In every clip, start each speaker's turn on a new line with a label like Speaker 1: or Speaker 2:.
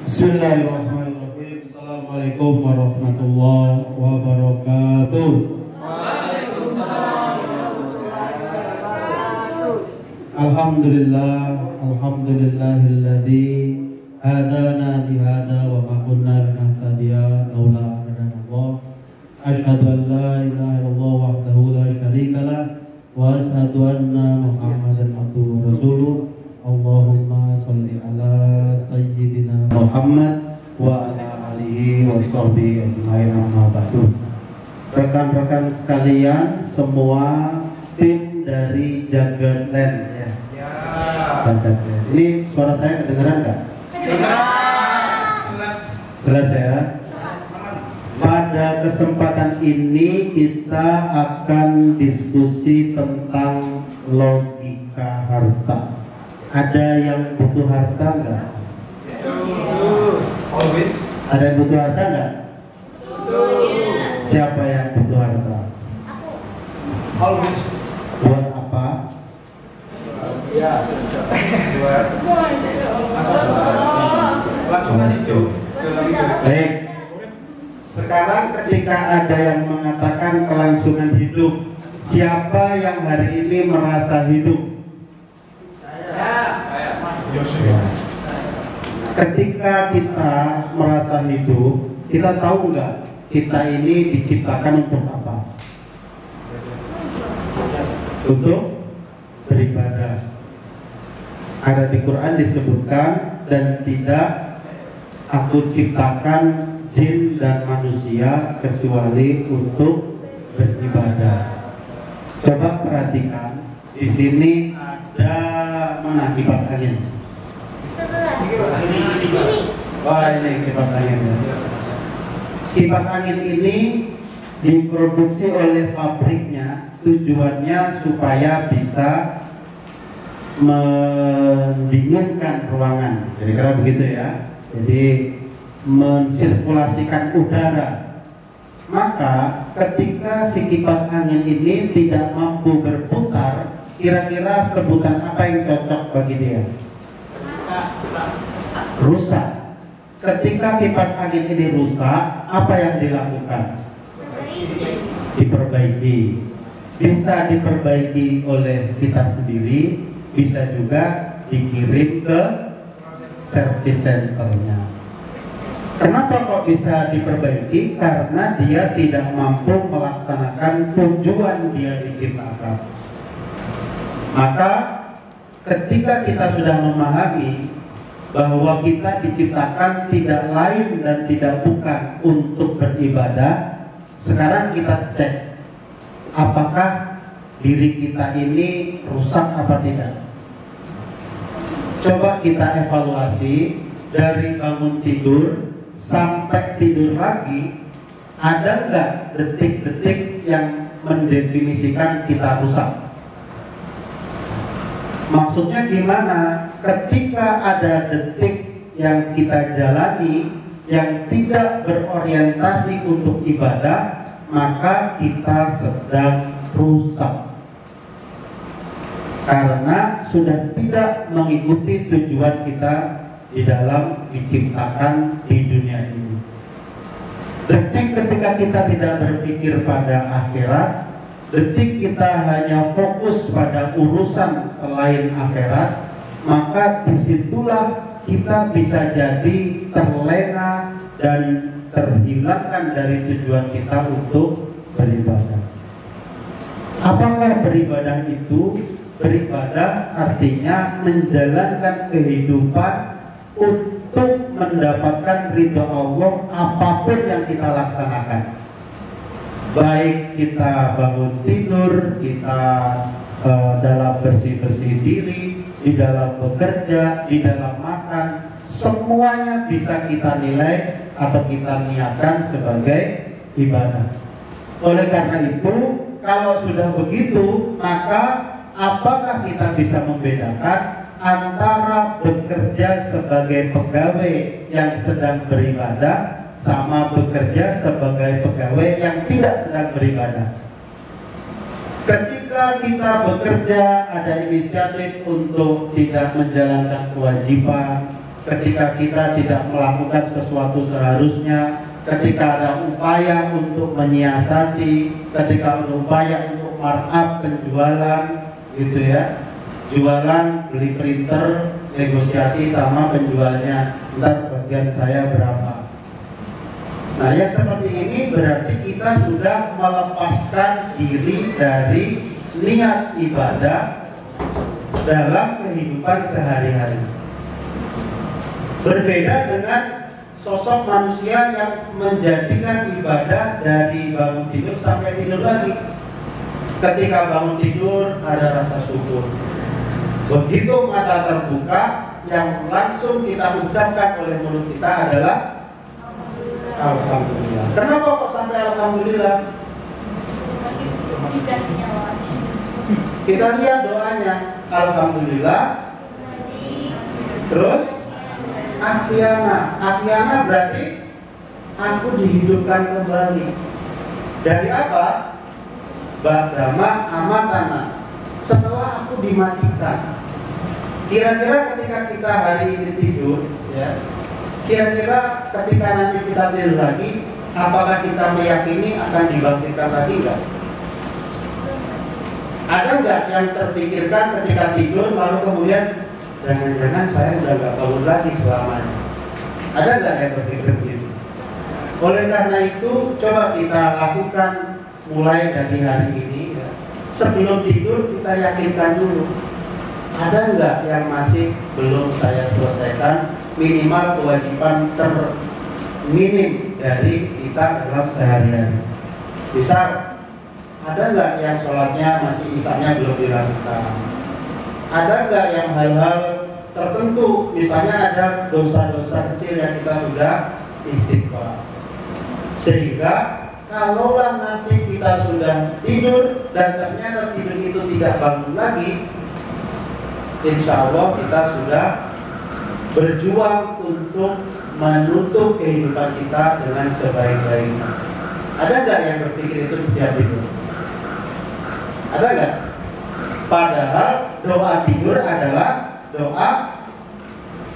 Speaker 1: Bismillahirrahmanirrahim. Assalamualaikum warahmatullahi wabarakatuh. Alhamdulillah, alhamdulillahilladzi hadana lihada wa ma kunna linahtadiya laula an Allah. Asyhadu an la ilaha illallah wahdahu la syarikalah wa asyhadu anna Muhammadan abduhu wa rasuluh. Allahumma sholli ala sayyidina Muhammad wa ala alihi wa sahbihi ajmain, amma ba'du. Rekan-rekan sekalian, semua tim dari Jagatland ya. Ini suara saya kedengeran nggak? Jelas ya. Pada kesempatan ini kita akan diskusi tentang logika harta. Ada yang butuh harta nggak?
Speaker 2: Always.
Speaker 1: Ada yang butuh harta nggak? Siapa yang butuh harta?
Speaker 2: Always.
Speaker 1: Buat apa?
Speaker 2: Ya. Buat. Langsungan hidup.
Speaker 1: Baik. Sekarang ketika ada yang mengatakan kelangsungan hidup, siapa yang hari ini merasa hidup?
Speaker 2: Saya.
Speaker 1: Ketika kita merasa hidup, kita tahu nggak kita ini diciptakan untuk apa? Untuk beribadah. Ada di Quran disebutkan, dan tidak aku ciptakan jin dan manusia kecuali untuk beribadah. Coba perhatikan, di sini ada mana kipas angin? Wah, ini kipas angin ya. Kipas angin ini diproduksi oleh pabriknya, tujuannya supaya bisa mendinginkan ruangan. Kira-kira begitu ya. Jadi mensirkulasikan udara. Maka ketika si kipas angin ini tidak mampu berputar, kira-kira sebutan apa yang cocok bagi dia? Rusak. Ketika kipas angin ini rusak, apa yang dilakukan? Diperbaiki. Bisa diperbaiki oleh kita sendiri, bisa juga dikirim ke service centernya. Kenapa kok bisa diperbaiki? Karena dia tidak mampu melaksanakan tujuan dia diciptakan. Maka ketika kita sudah memahami bahwa kita diciptakan tidak lain dan tidak bukan untuk beribadah, sekarang kita cek apakah diri kita ini rusak apa tidak. Coba kita evaluasi dari bangun tidur sampai tidur lagi, ada nggak detik-detik yang mendefinisikan kita rusak? Maksudnya gimana? Ketika ada detik yang kita jalani yang tidak berorientasi untuk ibadah, maka kita sedang rusak. Karena sudah tidak mengikuti tujuan kita di dalam diciptakan di dunia ini. Detik ketika kita tidak berpikir pada akhirat, detik kita hanya fokus pada urusan selain akhirat, maka disitulah kita bisa jadi terlena dan terhilangkan dari tujuan kita untuk beribadah. Apakah beribadah itu? Beribadah artinya menjalankan kehidupan untuk mendapatkan ridho Allah apapun yang kita laksanakan. Baik kita bangun tidur, kita dalam bersih-bersih diri, di dalam bekerja, di dalam makan, semuanya bisa kita nilai atau kita niatkan sebagai ibadah. Oleh karena itu, kalau sudah begitu, maka apakah kita bisa membedakan antara bekerja sebagai pegawai yang sedang beribadah sama bekerja sebagai pegawai yang tidak sedang beribadah? Ketika kita bekerja ada inisiatif untuk tidak menjalankan kewajiban, ketika kita tidak melakukan sesuatu seharusnya, ketika ada upaya untuk menyiasati, ketika ada upaya untuk markup penjualan, gitu ya, jualan, beli printer, negosiasi sama penjualnya, ntar bagian saya berapa. Nah, yang seperti ini berarti kita sudah melepaskan diri dari niat ibadah dalam kehidupan sehari-hari. Berbeda dengan sosok manusia yang menjadikan ibadah dari bangun tidur sampai tidur lagi. Ketika bangun tidur ada rasa syukur. Begitu mata terbuka, yang langsung kita ucapkan oleh mulut kita adalah Alhamdulillah. Kenapa kok sampai Alhamdulillah? Kita lihat doanya, Alhamdulillah. Terus Ahyana berarti aku dihidupkan kembali. Dari apa? Ba'dama amatana. Setelah aku dimatikan. Kira-kira ketika kita hari ini tidur, ya, kira-kira ketika nanti kita tidur lagi, apakah kita meyakini akan dibangkitkan lagi enggak? Ada enggak yang terpikirkan ketika tidur lalu kemudian jangan-jangan saya udah nggak bangun lagi selamanya? Ada nggak yang berpikir begitu? Oleh karena itu, coba kita lakukan mulai dari hari ini. Ya. Sebelum tidur kita yakinkan dulu, ada nggak yang masih belum saya selesaikan, minimal kewajiban terminim dari kita dalam sehari-hari. Misal, ada nggak yang sholatnya masih isanya belum dilakukan? Ada nggak yang hal-hal tertentu, misalnya ada dosa-dosa kecil yang kita sudah istighfar, sehingga kalaulah nanti kita sudah tidur dan ternyata tidur itu tidak bangun lagi, insya Allah kita sudah berjuang untuk menutup kehidupan kita dengan sebaik-baiknya. Ada nggak yang berpikir itu setiap tidur? Ada nggak? Padahal doa tidur adalah doa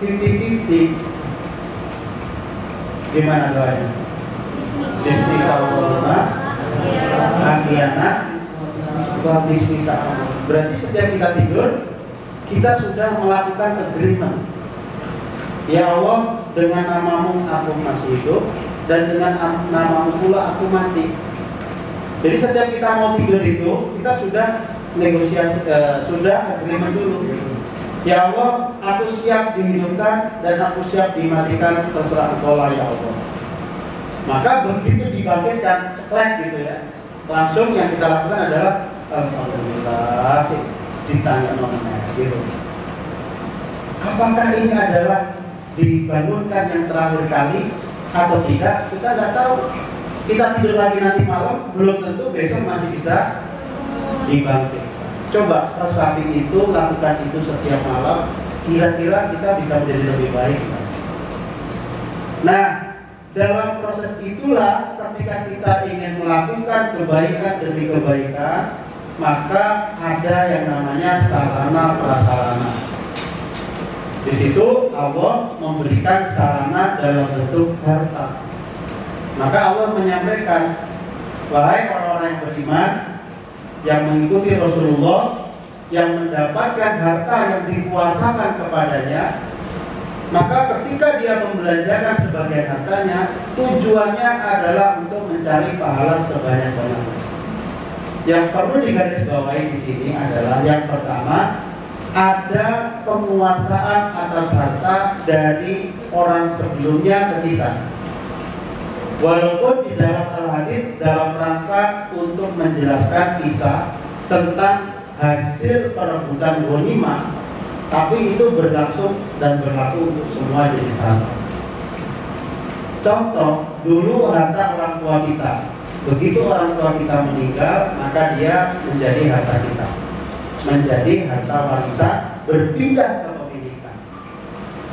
Speaker 1: 50-50. Gimana doanya? Bismillahirrahmanirrahim. Ahyana wa bismika. Berarti setiap kita tidur, kita sudah melakukan agreement. Ya Allah, dengan namamu aku masih hidup, dan dengan namamu pula aku mati. Jadi setiap kita mau tidur itu, kita sudah negosiasi, sudah agreement dulu. Ya Allah, aku siap dihidupkan dan aku siap dimatikan, terserah Engkau lah ya Allah. Maka begitu dibangkitkan, ceklek gitu ya, langsung yang kita lakukan adalah alhamdulillah sih, ditanya nomornya gitu. Apakah ini adalah dibangunkan yang terakhir kali atau tidak? Kita nggak tahu. Kita tidur lagi nanti malam, belum tentu besok masih bisa dibangkit. Coba resapi itu, lakukan itu setiap malam, kira-kira kita bisa menjadi lebih baik. Nah, dalam proses itulah ketika kita ingin melakukan kebaikan demi kebaikan, maka ada yang namanya sarana prasarana. Di situ Allah memberikan sarana dalam bentuk harta. Maka Allah menyampaikan, wahai orang-orang yang beriman, yang mengikuti Rasulullah, yang mendapatkan harta yang dikuasakan kepadanya, maka ketika dia membelanjakan sebagian hartanya, tujuannya adalah untuk mencari pahala sebanyak-banyaknya. Yang perlu digarisbawahi di sini adalah yang pertama, ada penguasaan atas harta dari orang sebelumnya ke kita. Walaupun di dalam Al-Hadits dalam rangka untuk menjelaskan kisah tentang hasil perebutan ghanimah, tapi itu berlangsung dan berlaku untuk semua jenis harta. Contoh, dulu harta orang tua kita, begitu orang tua kita meninggal, maka dia menjadi harta kita, menjadi harta warisan, berpindah ke pemilikan.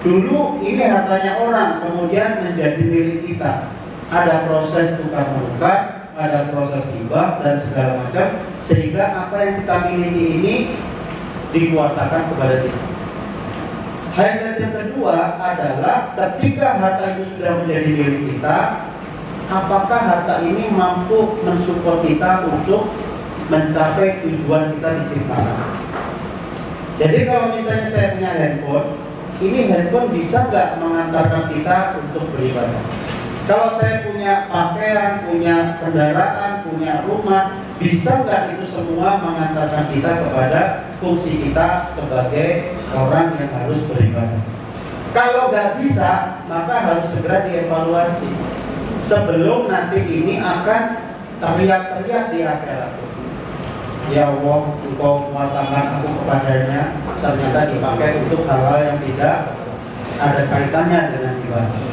Speaker 1: Dulu ini hartanya orang, kemudian menjadi milik kita. Ada proses tukar menukar, ada proses hibah dan segala macam, sehingga apa yang kita miliki ini dikuasakan kepada kita. Highlight yang kedua adalah ketika harta itu sudah menjadi milik kita, apakah harta ini mampu mensupport kita untuk mencapai tujuan kita diciptakan. Jadi kalau misalnya saya punya handphone, ini handphone bisa nggak mengantarkan kita untuk beribadah? Kalau saya punya pakaian, punya kendaraan, punya rumah, bisa nggak itu semua mengantarkan kita kepada fungsi kita sebagai orang yang harus beribadah? Kalau nggak bisa, maka harus segera dievaluasi sebelum nanti ini akan teriak-teriak di akhirat. Ya Allah, Engkau kuasakan aku kepadanya, ternyata dipakai untuk hal-hal yang tidak ada kaitannya dengan ibadah.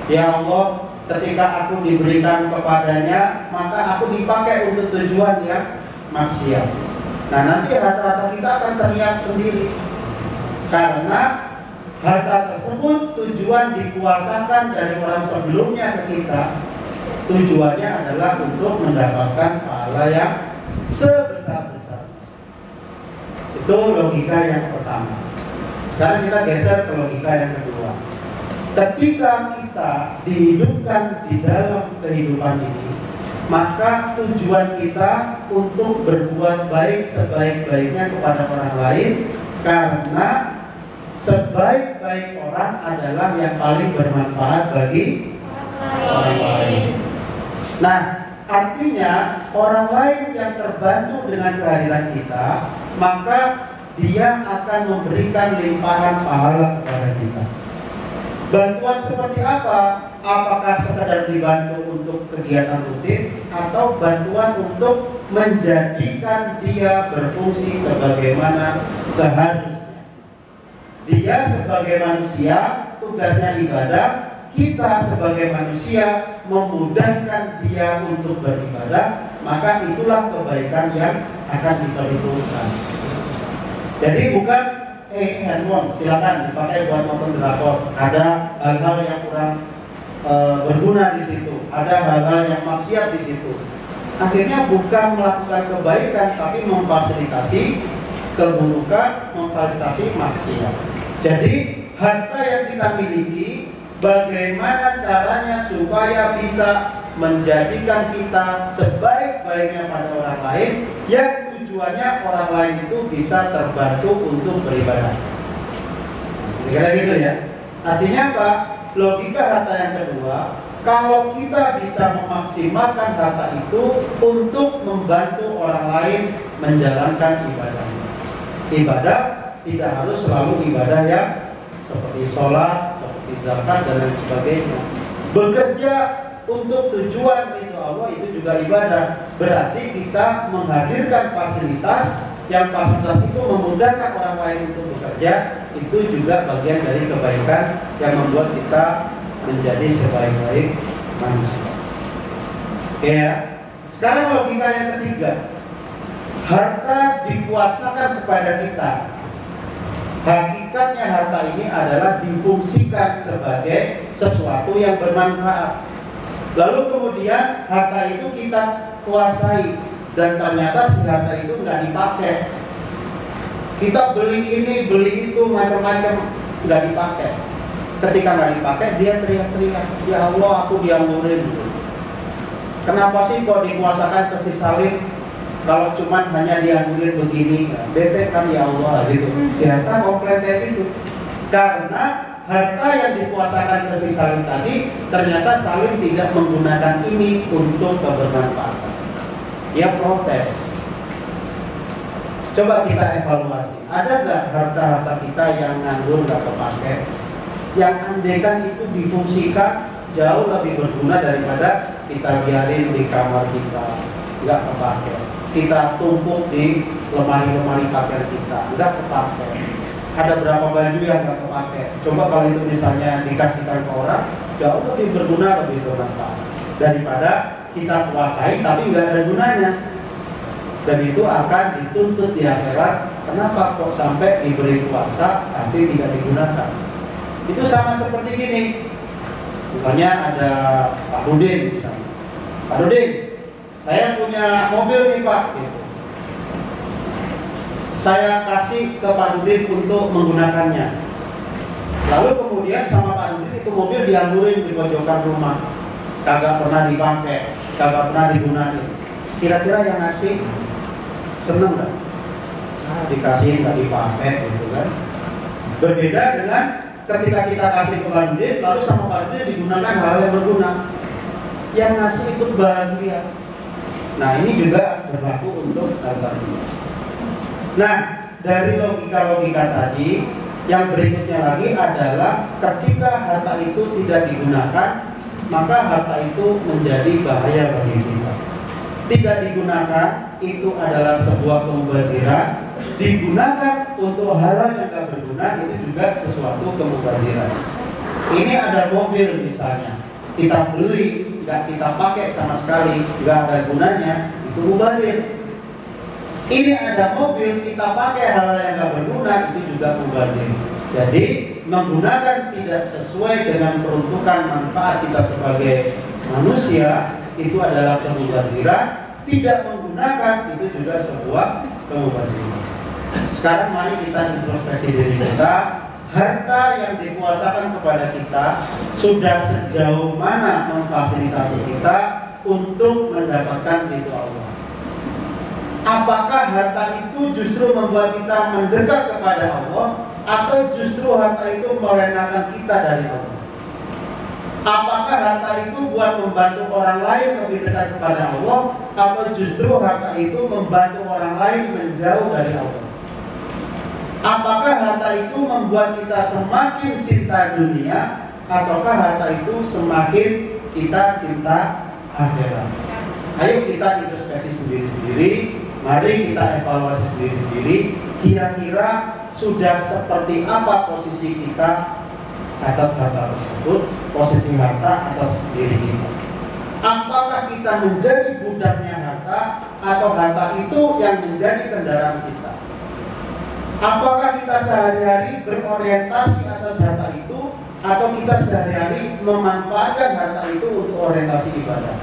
Speaker 1: Ya Allah, ketika aku diberikan kepadanya, maka aku dipakai untuk tujuan yang maksiat. Nah, nanti harta-harta kita akan teriak sendiri, karena harta tersebut tujuan dikuasakan dari orang sebelumnya ke kita. Tujuannya adalah untuk mendapatkan pahala yang sebesar-besar. Itu logika yang pertama. Sekarang kita geser ke logika yang kedua. Ketika kita dihidupkan di dalam kehidupan ini, maka tujuan kita untuk berbuat baik sebaik-baiknya kepada orang lain, karena sebaik-baik orang adalah yang paling bermanfaat bagi orang lain. Nah, artinya orang lain yang terbantu dengan kehadiran kita, maka dia akan memberikan limpahan pahala kepada kita. Bantuan seperti apa? Apakah sekedar dibantu untuk kegiatan rutin, atau bantuan untuk menjadikan dia berfungsi sebagaimana seharusnya? Dia sebagai manusia, tugasnya ibadah. Kita sebagai manusia memudahkan dia untuk beribadah, maka itulah kebaikan yang akan diperhitungkan. Jadi bukan handphone silakan dipakai buat nonton drakor, ada hal-hal yang kurang berguna di situ, ada hal-hal yang maksiat di situ. Akhirnya bukan melakukan kebaikan, tapi memfasilitasi keburukan, memfasilitasi maksiat. Jadi harta yang kita miliki, bagaimana caranya supaya bisa menjadikan kita sebaik-baiknya pada orang lain, yang tujuannya orang lain itu bisa terbantu untuk beribadah. Kira-kira gitu ya. Artinya apa? Logika harta yang kedua, kalau kita bisa memaksimalkan harta itu untuk membantu orang lain menjalankan ibadah. Ibadah tidak harus selalu ibadah yang seperti sholat, seperti zakat dan lain sebagainya. Bekerja untuk tujuan ridho Allah itu juga ibadah. Berarti kita menghadirkan fasilitas, yang fasilitas itu memudahkan orang lain untuk bekerja, itu juga bagian dari kebaikan yang membuat kita menjadi sebaik-baik manusia. Oke ya. Sekarang logika yang ketiga, harta dikuasakan kepada kita. Hakikatnya harta ini adalah difungsikan sebagai sesuatu yang bermanfaat. Lalu kemudian harta itu kita kuasai, dan ternyata si harta itu nggak dipakai. Kita beli ini, beli itu, macam-macam, nggak dipakai. Ketika nggak dipakai, dia teriak-teriak, ya Allah aku dianggurin. Kenapa sih kok dikuasakan ke si Salim? Kalau cuma hanya dianggurin begini, bete kan ya Allah gitu. Si harta komplain kayak gitu. Karena harta yang dikuasakan ke si Salim tadi, ternyata Salim tidak menggunakan ini untuk kebermanfaatan. Dia protes. Coba kita evaluasi. Ada nggak harta-harta kita yang nganggur nggak kepake? Yang andaikan itu difungsikan jauh lebih berguna daripada kita biarin di kamar kita nggak kepake. Kita tumpuk di lemari-lemari pakaian kita nggak kepake. Ada berapa baju yang nggak kepake? Coba kalau itu misalnya dikasihkan ke orang, jauh lebih berguna, lebih bermanfaat daripada kita kuasai tapi nggak ada gunanya. Dan itu akan dituntut di akhirat. Kenapa kok sampai diberi kuasa tapi tidak digunakan? Itu sama seperti gini. Misalnya ada Pak Rudin misalnya. Pak Rudin, saya punya mobil nih Pak, gitu. Saya kasih ke Pak Rudin untuk menggunakannya. Lalu kemudian sama Pak Nurdin itu mobil dianggurin di pojokan rumah, kagak pernah dipakai, kagak pernah digunakan. Kira-kira yang ngasih seneng nggak? Dikasih nggak dipakai gitu kan? Berbeda dengan ketika kita kasih ke Pak Nurdin, lalu sama Pak Nurdin digunakan hal yang berguna, yang ngasih ikut bahagia. Nah ini juga berlaku untuk harta dunia. Nah dari logika-logika tadi, yang berikutnya lagi adalah ketika harta itu tidak digunakan, maka harta itu menjadi bahaya bagi kita. Tidak digunakan itu adalah sebuah kemubaziran, digunakan untuk hal yang tidak berguna itu juga sesuatu kemubaziran. Ini ada mobil misalnya, kita beli, nggak kita pakai sama sekali, nggak ada gunanya, itu mubazir. Ini ada mobil, kita pakai hal yang nggak berguna, itu juga mubazir. Jadi menggunakan tidak sesuai dengan peruntukan manfaat kita sebagai manusia itu adalah kemubaziran. Tidak menggunakan itu juga sebuah kemubaziran. Sekarang mari kita introspeksi diri kita. Harta yang dikuasakan kepada kita sudah sejauh mana memfasilitasi kita untuk mendapatkan ridho Allah. Apakah harta itu justru membuat kita mendekat kepada Allah, atau justru harta itu melenakan kita dari Allah? Apakah harta itu buat membantu orang lain lebih dekat kepada Allah, atau justru harta itu membantu orang lain menjauh dari Allah? Apakah harta itu membuat kita semakin cinta dunia, ataukah harta itu semakin kita cinta akhirat? Ayo kita introspeksi sendiri-sendiri. Mari kita evaluasi sendiri-sendiri. Kira-kira sudah seperti apa posisi kita atas harta tersebut, posisi harta atas diri kita. Apakah kita menjadi budaknya harta, atau harta itu yang menjadi kendaraan kita? Apakah kita sehari-hari berorientasi atas harta itu, atau kita sehari-hari memanfaatkan harta itu untuk orientasi ibadah?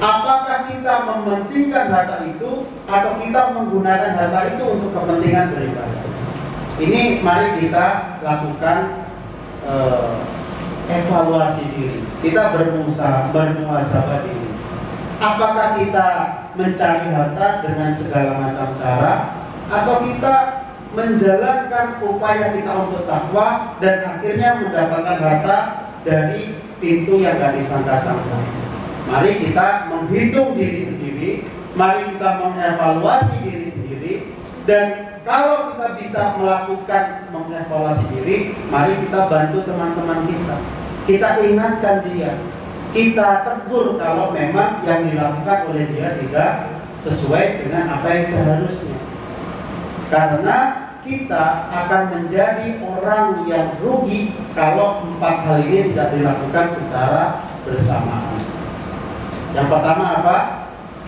Speaker 1: Apakah kita mementingkan harta itu, atau kita menggunakan harta itu untuk kepentingan beribadah? Ini mari kita lakukan evaluasi diri. Kita bermuhasabah diri. Apakah kita mencari harta dengan segala macam cara, atau kita menjalankan upaya kita untuk takwa dan akhirnya mendapatkan harta dari pintu yang gak disangka-sangka? Mari kita menghitung diri sendiri, mari kita mengevaluasi diri sendiri, dan kalau kita bisa melakukan mengevaluasi diri, mari kita bantu teman-teman kita. Kita ingatkan dia, kita tegur kalau memang yang dilakukan oleh dia tidak sesuai dengan apa yang seharusnya. Karena kita akan menjadi orang yang rugi kalau 4 hal ini tidak dilakukan secara bersamaan. Yang pertama apa?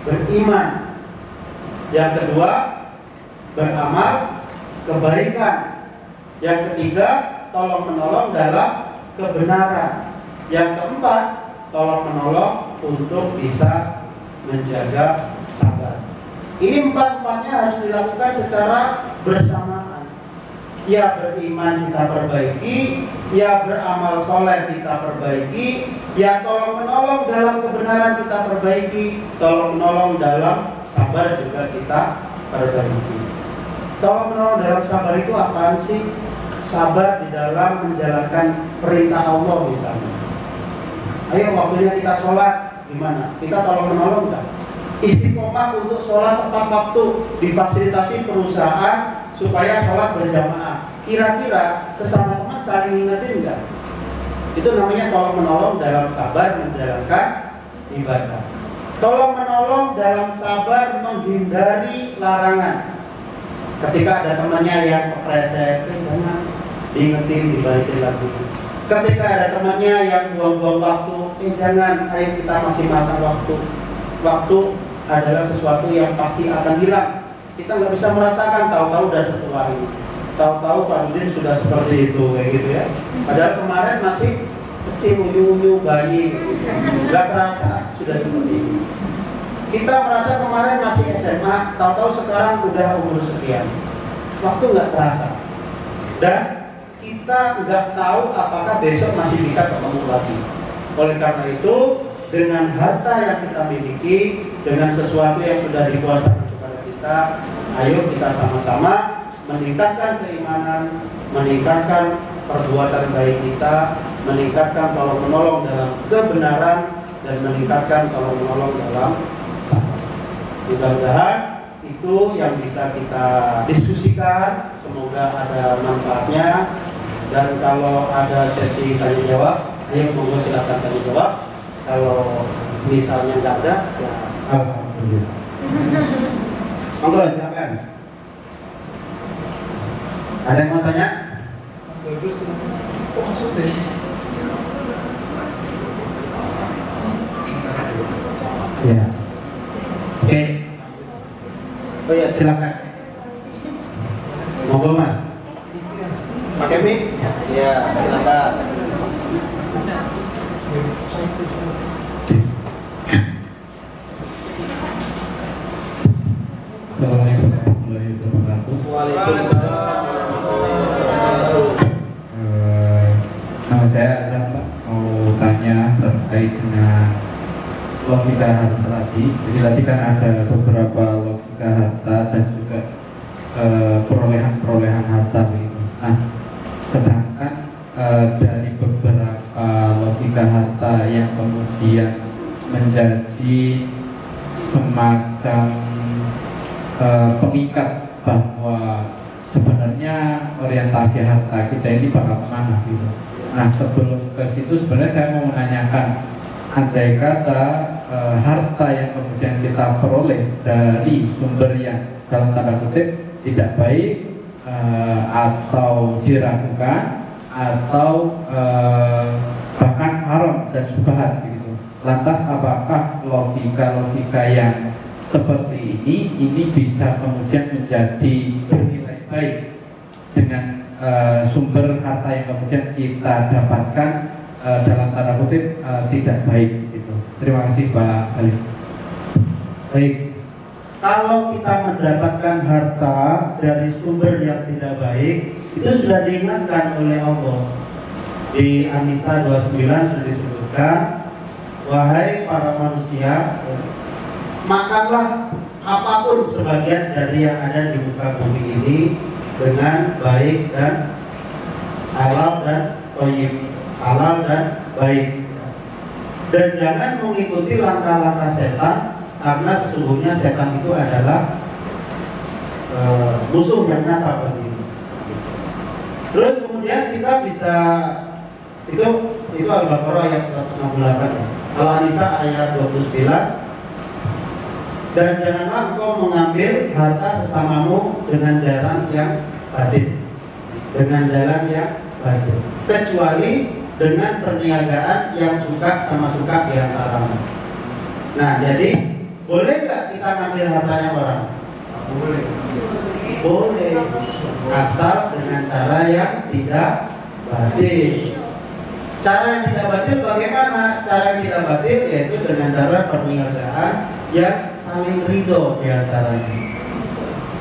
Speaker 1: Beriman. Yang kedua, beramal kebaikan. Yang ketiga, tolong menolong dalam kebenaran. Yang keempat, tolong menolong untuk bisa menjaga sabar. Ini 4-empatnya harus dilakukan secara bersamaan. Ya beriman kita perbaiki, ya beramal soleh kita perbaiki, ya tolong menolong dalam kebenaran kita perbaiki, tolong menolong dalam sabar juga kita perbaiki. Tolong menolong dalam sabar itu apaan sih? Sabar di dalam menjalankan perintah Allah misalnya. Ayo waktunya kita sholat, gimana? Kita tolong menolong enggak? Istiqomah untuk sholat tepat waktu, difasilitasi perusahaan supaya sholat berjamaah. Kira-kira sesama teman saling ingetin enggak? Itu namanya tolong menolong dalam sabar menjalankan ibadah. Tolong menolong dalam sabar menghindari larangan. Ketika ada temannya yang kepleset, jangan diingetin, dibalikin lagi. Ketika ada temannya yang buang-buang waktu, jangan, ayo kita masih makan waktu. Waktu adalah sesuatu yang pasti akan hilang. Kita nggak bisa merasakan, tahu-tahu udah setua ini. Tahu-tahu Pak Nurdin sudah seperti itu, kayak gitu ya. Padahal kemarin masih kecil, unyu-unyu, bayi, nggak terasa sudah seperti ini. Kita merasa kemarin masih SMA, tahu-tahu sekarang udah umur sekian. Waktu nggak terasa. Dan kita kita nggak tahu apakah besok masih bisa ketemu lagi. Oleh karena itu, dengan harta yang kita miliki, dengan sesuatu yang sudah dikuasai kepada kita, ayo kita sama-sama meningkatkan keimanan, meningkatkan perbuatan baik kita, meningkatkan tolong-menolong dalam kebenaran, dan meningkatkan tolong-menolong dalam sabar. Mudah-mudahan itu yang bisa kita diskusikan, semoga ada manfaatnya. Dan kalau ada sesi tanya jawab, ayo monggo silakan tanya jawab. Kalau misalnya nggak ada, ya alhamdulillah. Monggo silakan. Ada yang mau tanya? Ya. Oke. Oh ya, silakan. Monggo Mas. Pakai mic? Ya, silakan.
Speaker 3: Assalamualaikum warahmatullahi wabarakatuh.
Speaker 1: Waalaikumsalam warahmatullahi wabarakatuh.
Speaker 3: Nama saya Hasan, Pak. Mau tanya terkait dengan logika harta tadi. Jadi tadi kan ada beberapa logika harta dan juga perolehan harta begitu. Nah, sedangkan dari beberapa logika harta yang kemudian menjadi semacam pengikat bahwa sebenarnya orientasi harta kita ini bakal kemana gitu. Nah, sebelum ke situ sebenarnya saya mau menanyakan, andai kata harta yang kemudian kita peroleh dari sumber yang dalam tanda kutip tidak baik atau diragukan atau bahkan haram dan syubhat gitu. Lantas apakah logika-logika yang seperti ini bisa kemudian menjadi bernilai baik dengan sumber harta yang kemudian kita dapatkan dalam tanda kutip tidak baik gitu. Terima kasih Pak Salim.
Speaker 1: Baik. Kalau kita mendapatkan harta dari sumber yang tidak baik, itu sudah diingatkan oleh Allah. Di An-Nisa 29 sudah disebutkan, wahai para manusia, makanlah apapun sebagian dari yang ada di muka bumi ini dengan baik dan halal dan thayyib, halal dan baik. Dan jangan mengikuti langkah-langkah setan, karena sesungguhnya setan itu adalah musuh yang nyata bagi kita. Terus kemudian kita bisa itu Al-Baqarah ayat 168, Al-Nisa ayat 29. Dan janganlah engkau mengambil harta sesamamu dengan jalan yang batil, dengan jalan yang batil, kecuali dengan perniagaan yang suka sama suka di antaramu. Nah, jadi boleh nggak kita ngambil hartanya orang? Boleh. Boleh, asal dengan cara yang tidak batil. Cara yang tidak batil bagaimana? Cara yang tidak batil yaitu dengan cara perniagaan yang saling ridho di antaranya.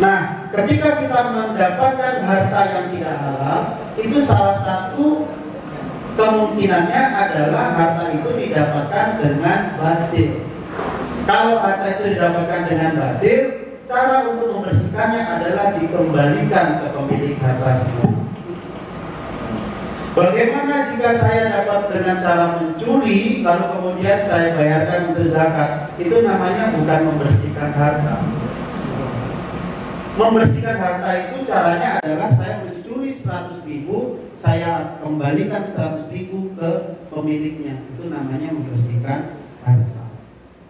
Speaker 1: Nah, ketika kita mendapatkan harta yang tidak halal, itu salah satu kemungkinannya adalah harta itu didapatkan dengan batil. Kalau harta itu didapatkan dengan batil, cara untuk membersihkannya adalah dikembalikan ke pemilik harta semua. Bagaimana jika saya dapat dengan cara mencuri, lalu kemudian saya bayarkan untuk zakat? Itu namanya bukan membersihkan harta. Membersihkan harta itu caranya adalah saya mencuri 100.000, saya kembalikan 100.000 ke pemiliknya. Itu namanya membersihkan harta.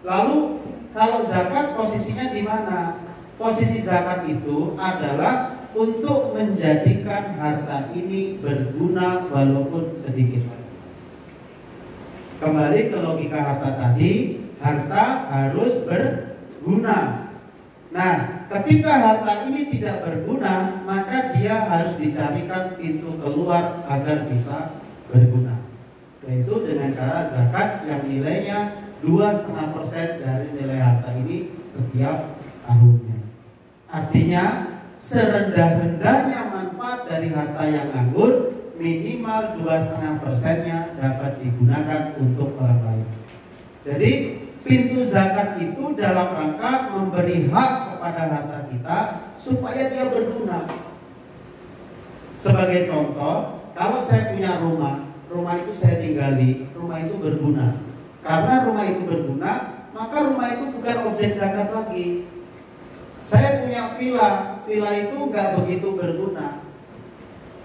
Speaker 1: Lalu kalau zakat posisinya di mana? Posisi zakat itu adalah untuk menjadikan harta ini berguna walaupun sedikit. Kembali ke logika harta tadi, harta harus berguna. Nah, ketika harta ini tidak berguna, maka dia harus dicarikan pintu keluar agar bisa berguna. Yaitu dengan cara zakat yang nilainya 2,5% dari nilai harta ini setiap tahunnya. Artinya serendah-rendahnya manfaat dari harta yang nganggur, minimal 2,5%-nya dapat digunakan untuk orang lain. Jadi pintu zakat itu dalam rangka memberi hak kepada harta kita supaya dia berguna. Sebagai contoh, kalau saya punya rumah itu saya tinggali, rumah itu berguna. Karena rumah itu berguna, maka rumah itu bukan objek zakat lagi. Saya punya villa itu nggak begitu berguna,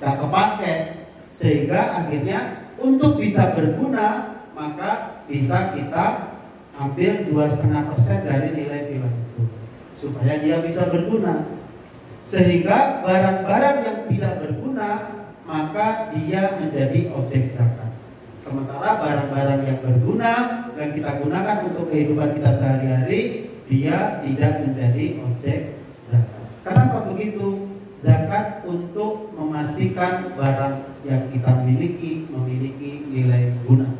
Speaker 1: nggak kepake, sehingga akhirnya untuk bisa berguna maka bisa kita ambil 2,5% dari nilai villa itu supaya dia bisa berguna. Sehingga barang-barang yang tidak berguna maka dia menjadi objek zakat. Sementara barang-barang yang berguna yang kita gunakan untuk kehidupan kita sehari-hari, dia tidak menjadi objek zakat. Kenapa begitu? Zakat untuk memastikan barang yang kita miliki memiliki nilai guna.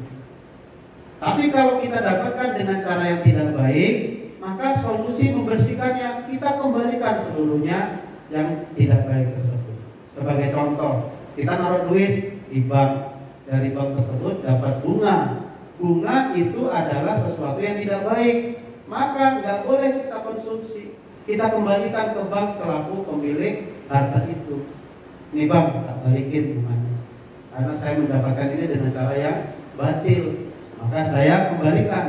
Speaker 1: Tapi kalau kita dapatkan dengan cara yang tidak baik, maka solusi membersihkannya kita kembalikan seluruhnya yang tidak baik tersebut. Sebagai contoh, kita naruh duit di bank, dari bank tersebut dapat bunga. Bunga itu adalah sesuatu yang tidak baik, maka nggak boleh kita konsumsi. Kita kembalikan ke bank selaku pemilik harta itu. Ini bang, tak balikin bunganya, karena saya mendapatkan ini dengan cara yang batil, maka saya kembalikan.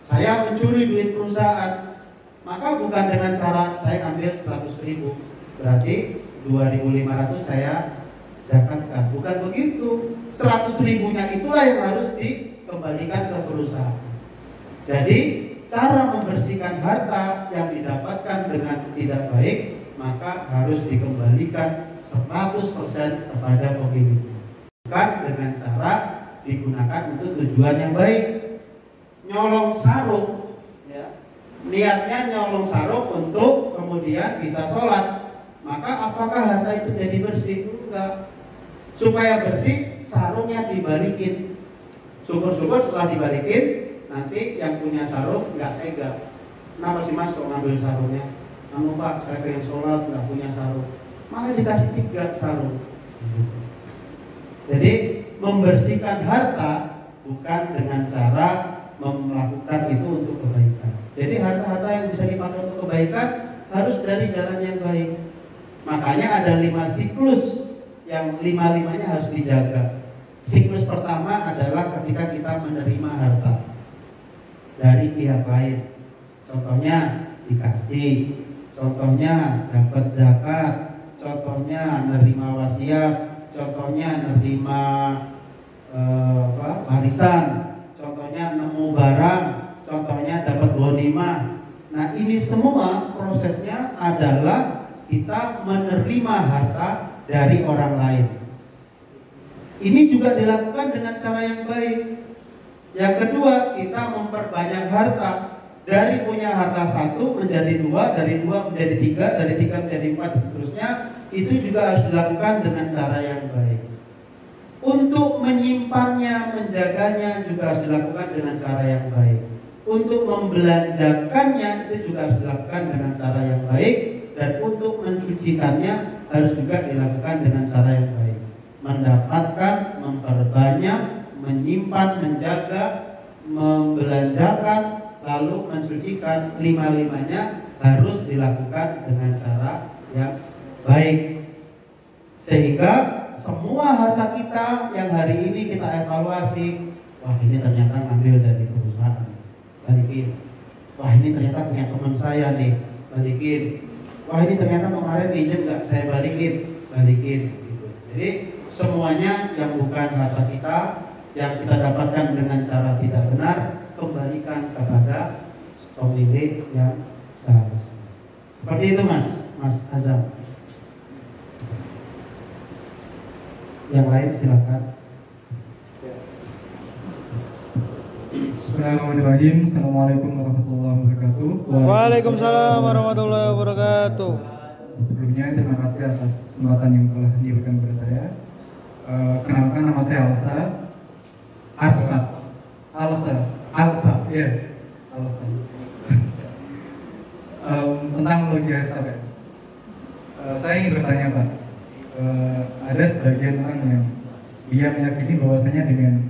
Speaker 1: Saya mencuri duit perusahaan, maka bukan dengan cara saya ambil 100.000, berarti 2.500 saya zakatkan. Bukan begitu. 100.000-nya itulah yang harus dikembalikan ke perusahaan. Jadi cara membersihkan harta yang didapatkan dengan tidak baik maka harus dikembalikan 100% kepada pemiliknya. Bukan dengan cara digunakan untuk tujuan yang baik. Nyolong sarung, ya, niatnya nyolong sarung untuk kemudian bisa sholat, maka apakah harta itu jadi bersih? Enggak. Supaya bersih, sarungnya dibalikin. Syukur-syukur setelah dibalikin, nanti yang punya sarung nggak tega. Kenapa sih mas kok ngambil sarungnya? Anu pak, saya pengen sholat nggak punya sarung. Malah dikasih 3 sarung. Jadi membersihkan harta bukan dengan cara melakukan itu untuk kebaikan. Jadi harta-harta yang bisa dipakai untuk kebaikan harus dari jalan yang baik. Makanya ada 5 siklus yang 5-5-nya harus dijaga. Siklus pertama adalah ketika kita menerima harta dari pihak lain. Contohnya dikasih, contohnya dapat zakat, contohnya nerima wasiat, contohnya nerima warisan, contohnya nemu barang, contohnya dapat ghanimah. Nah, ini semua prosesnya adalah kita menerima harta dari orang lain. Ini juga dilakukan dengan cara yang baik. Yang kedua, kita memperbanyak harta. Dari punya harta 1 menjadi 2, dari 2 menjadi 3, dari 3 menjadi 4 dan seterusnya. Itu juga harus dilakukan dengan cara yang baik. Untuk menyimpannya, menjaganya juga harus dilakukan dengan cara yang baik. Untuk membelanjakannya itu juga harus dilakukan dengan cara yang baik. Dan untuk mencucikannya harus juga dilakukan dengan cara yang baik. Mendapatkan, memperbanyak, menyimpan, menjaga, membelanjakan, lalu mensucikan, 5-5-nya harus dilakukan dengan cara yang baik. Sehingga semua harta kita yang hari ini kita evaluasi, wah ini ternyata ngambil dari perusahaan, balikin. Wah ini ternyata punya teman saya nih, balikin. Wah ini ternyata kemarin pinjam nggak, saya balikin. Gitu. Jadi semuanya yang bukan harta kita, yang kita dapatkan dengan cara tidak benar, kembalikan kepada pemilik yang seharusnya. Seperti itu Mas Azam. Yang lain silakan.
Speaker 4: Bismillahirrahmanirrahim. Assalamualaikum warahmatullahi wabarakatuh.
Speaker 2: Waalaikumsalam warahmatullahi wabarakatuh.
Speaker 4: Sebelumnya terima kasih atas kesempatan yang telah diberikan kepada saya. Kenalkan nama saya Alsa. Iya. Alsa. Tentang logi harta, Pak. Saya ingin bertanya, Pak. ada sebagian orang yang dia meyakini bahwasanya dengan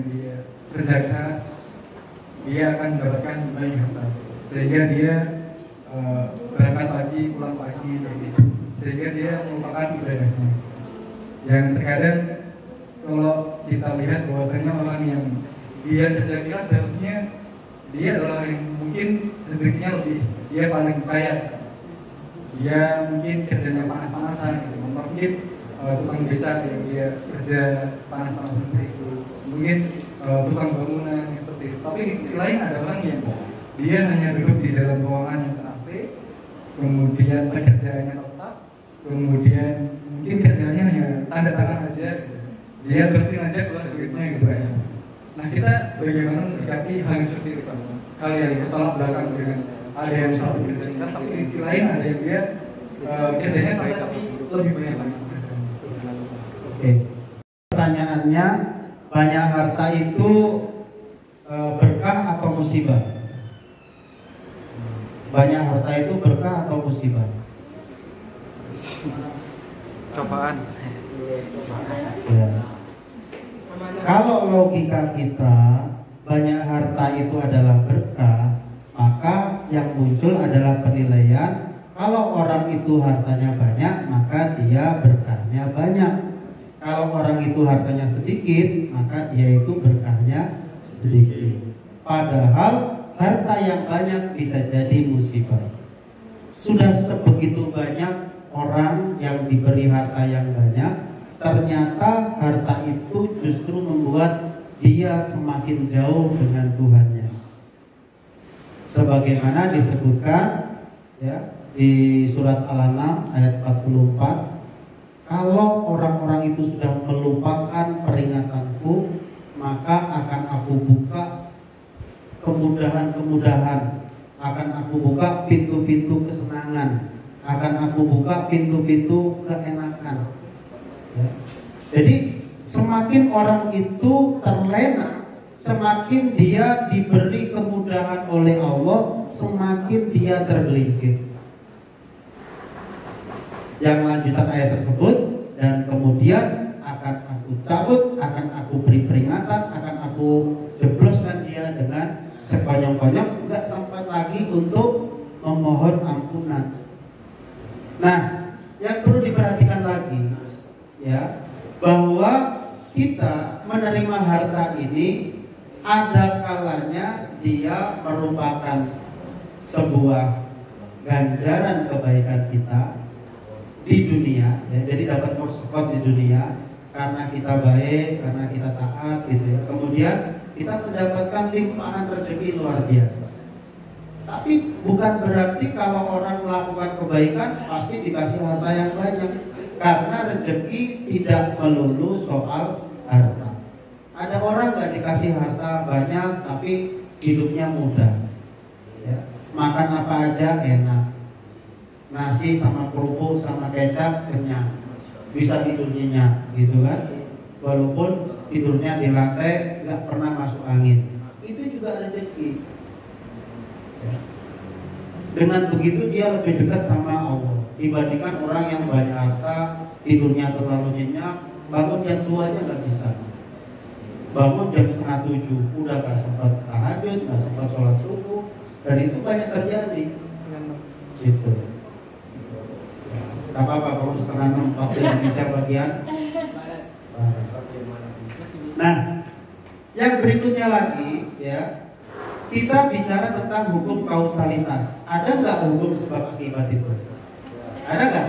Speaker 4: dia kerja keras dia akan mendapatkan banyak harta, sehingga dia berangkat pagi pulang pagi sehingga dia melupakan ibadahnya. Yang terkadang kalau kita lihat bahwasanya orang yang dia kerja keras seharusnya dia adalah yang mungkin rezekinya lebih, dia paling kaya, dia mungkin kerjanya panas-panasan gitu, mungkin tukang becak yang dia kerja panas-panasan seperti itu, mungkin tukang bangunan seperti itu. Tapi di sisi lain ada orang yang dia hanya duduk di dalam ruangan yang AC, kemudian pekerjaannya tetap, kemudian mungkin kerjanya hanya tanda tangan aja, dia bersihin aja keluar duitnya gitu aja. Nah, kita bagaimana mensikapi hal yang seperti itu, hal yang bertolak belakang dengan ada yang satu kerjanya, tapi di sisi lain ada yang dia kerjanya sama tapi lebih banyak lagi.
Speaker 1: Oke. Pertanyaannya, banyak harta itu berkah atau musibah? Banyak harta itu berkah atau musibah?
Speaker 2: Cobaan.
Speaker 1: Ya. Kalau logika kita banyak harta itu adalah berkah, maka yang muncul adalah penilaian kalau orang itu hartanya banyak, maka dia berkahnya banyak. Kalau orang itu hartanya sedikit, maka dia itu berkahnya sedikit. Padahal harta yang banyak bisa jadi musibah. Sudah sebegitu banyak orang yang diberi harta yang banyak, ternyata harta itu justru membuat dia semakin jauh dengan Tuhannya. Sebagaimana disebutkan ya di surat Al-An'am ayat 44, kalau orang-orang itu sudah melupakan peringatanku, maka akan aku buka kemudahan-kemudahan, akan aku buka pintu-pintu kesenangan, akan aku buka pintu-pintu keenakan. Ya. Jadi semakin orang itu terlena, semakin dia diberi kemudahan oleh Allah, semakin dia tergelincir. Yang lanjutan ayat tersebut, dan kemudian akan aku cabut, akan aku beri peringatan, akan aku jebloskan dia dengan sekonyong-konyong, nggak sempat lagi untuk memohon ampunan. Nah, yang perlu diperhatikan lagi ya, bahwa kita menerima harta ini ada kalanya dia merupakan sebuah ganjaran kebaikan kita di dunia ya, jadi dapat morsekot di dunia karena kita baik, karena kita taat gitu ya. Kemudian kita mendapatkan limpahan rezeki luar biasa. Tapi bukan berarti kalau orang melakukan kebaikan pasti dikasih harta yang banyak, karena rezeki tidak melulu soal harta. Ada orang nggak dikasih harta banyak tapi hidupnya mudah ya. Makan apa aja enak, nasi sama kerupuk sama kecap kenyang, bisa tidur nyenyak gitu kan, walaupun tidurnya di lantai nggak pernah masuk angin, itu juga rezeki ya. Dengan begitu dia lebih dekat sama Allah dibandingkan orang yang banyak harta, tidurnya terlalu nyenyak, bangun jam 2 aja nggak bisa, bangun jam 6:30 udah nggak sempat tahajud, nggak sempat sholat subuh, dan itu banyak terjadi gitu. Gak apa-apa kalau 5:30 waktu Indonesia bagian. Nah, yang berikutnya lagi ya, kita bicara tentang hukum kausalitas. Ada nggak hukum sebab akibat itu? Ada nggak?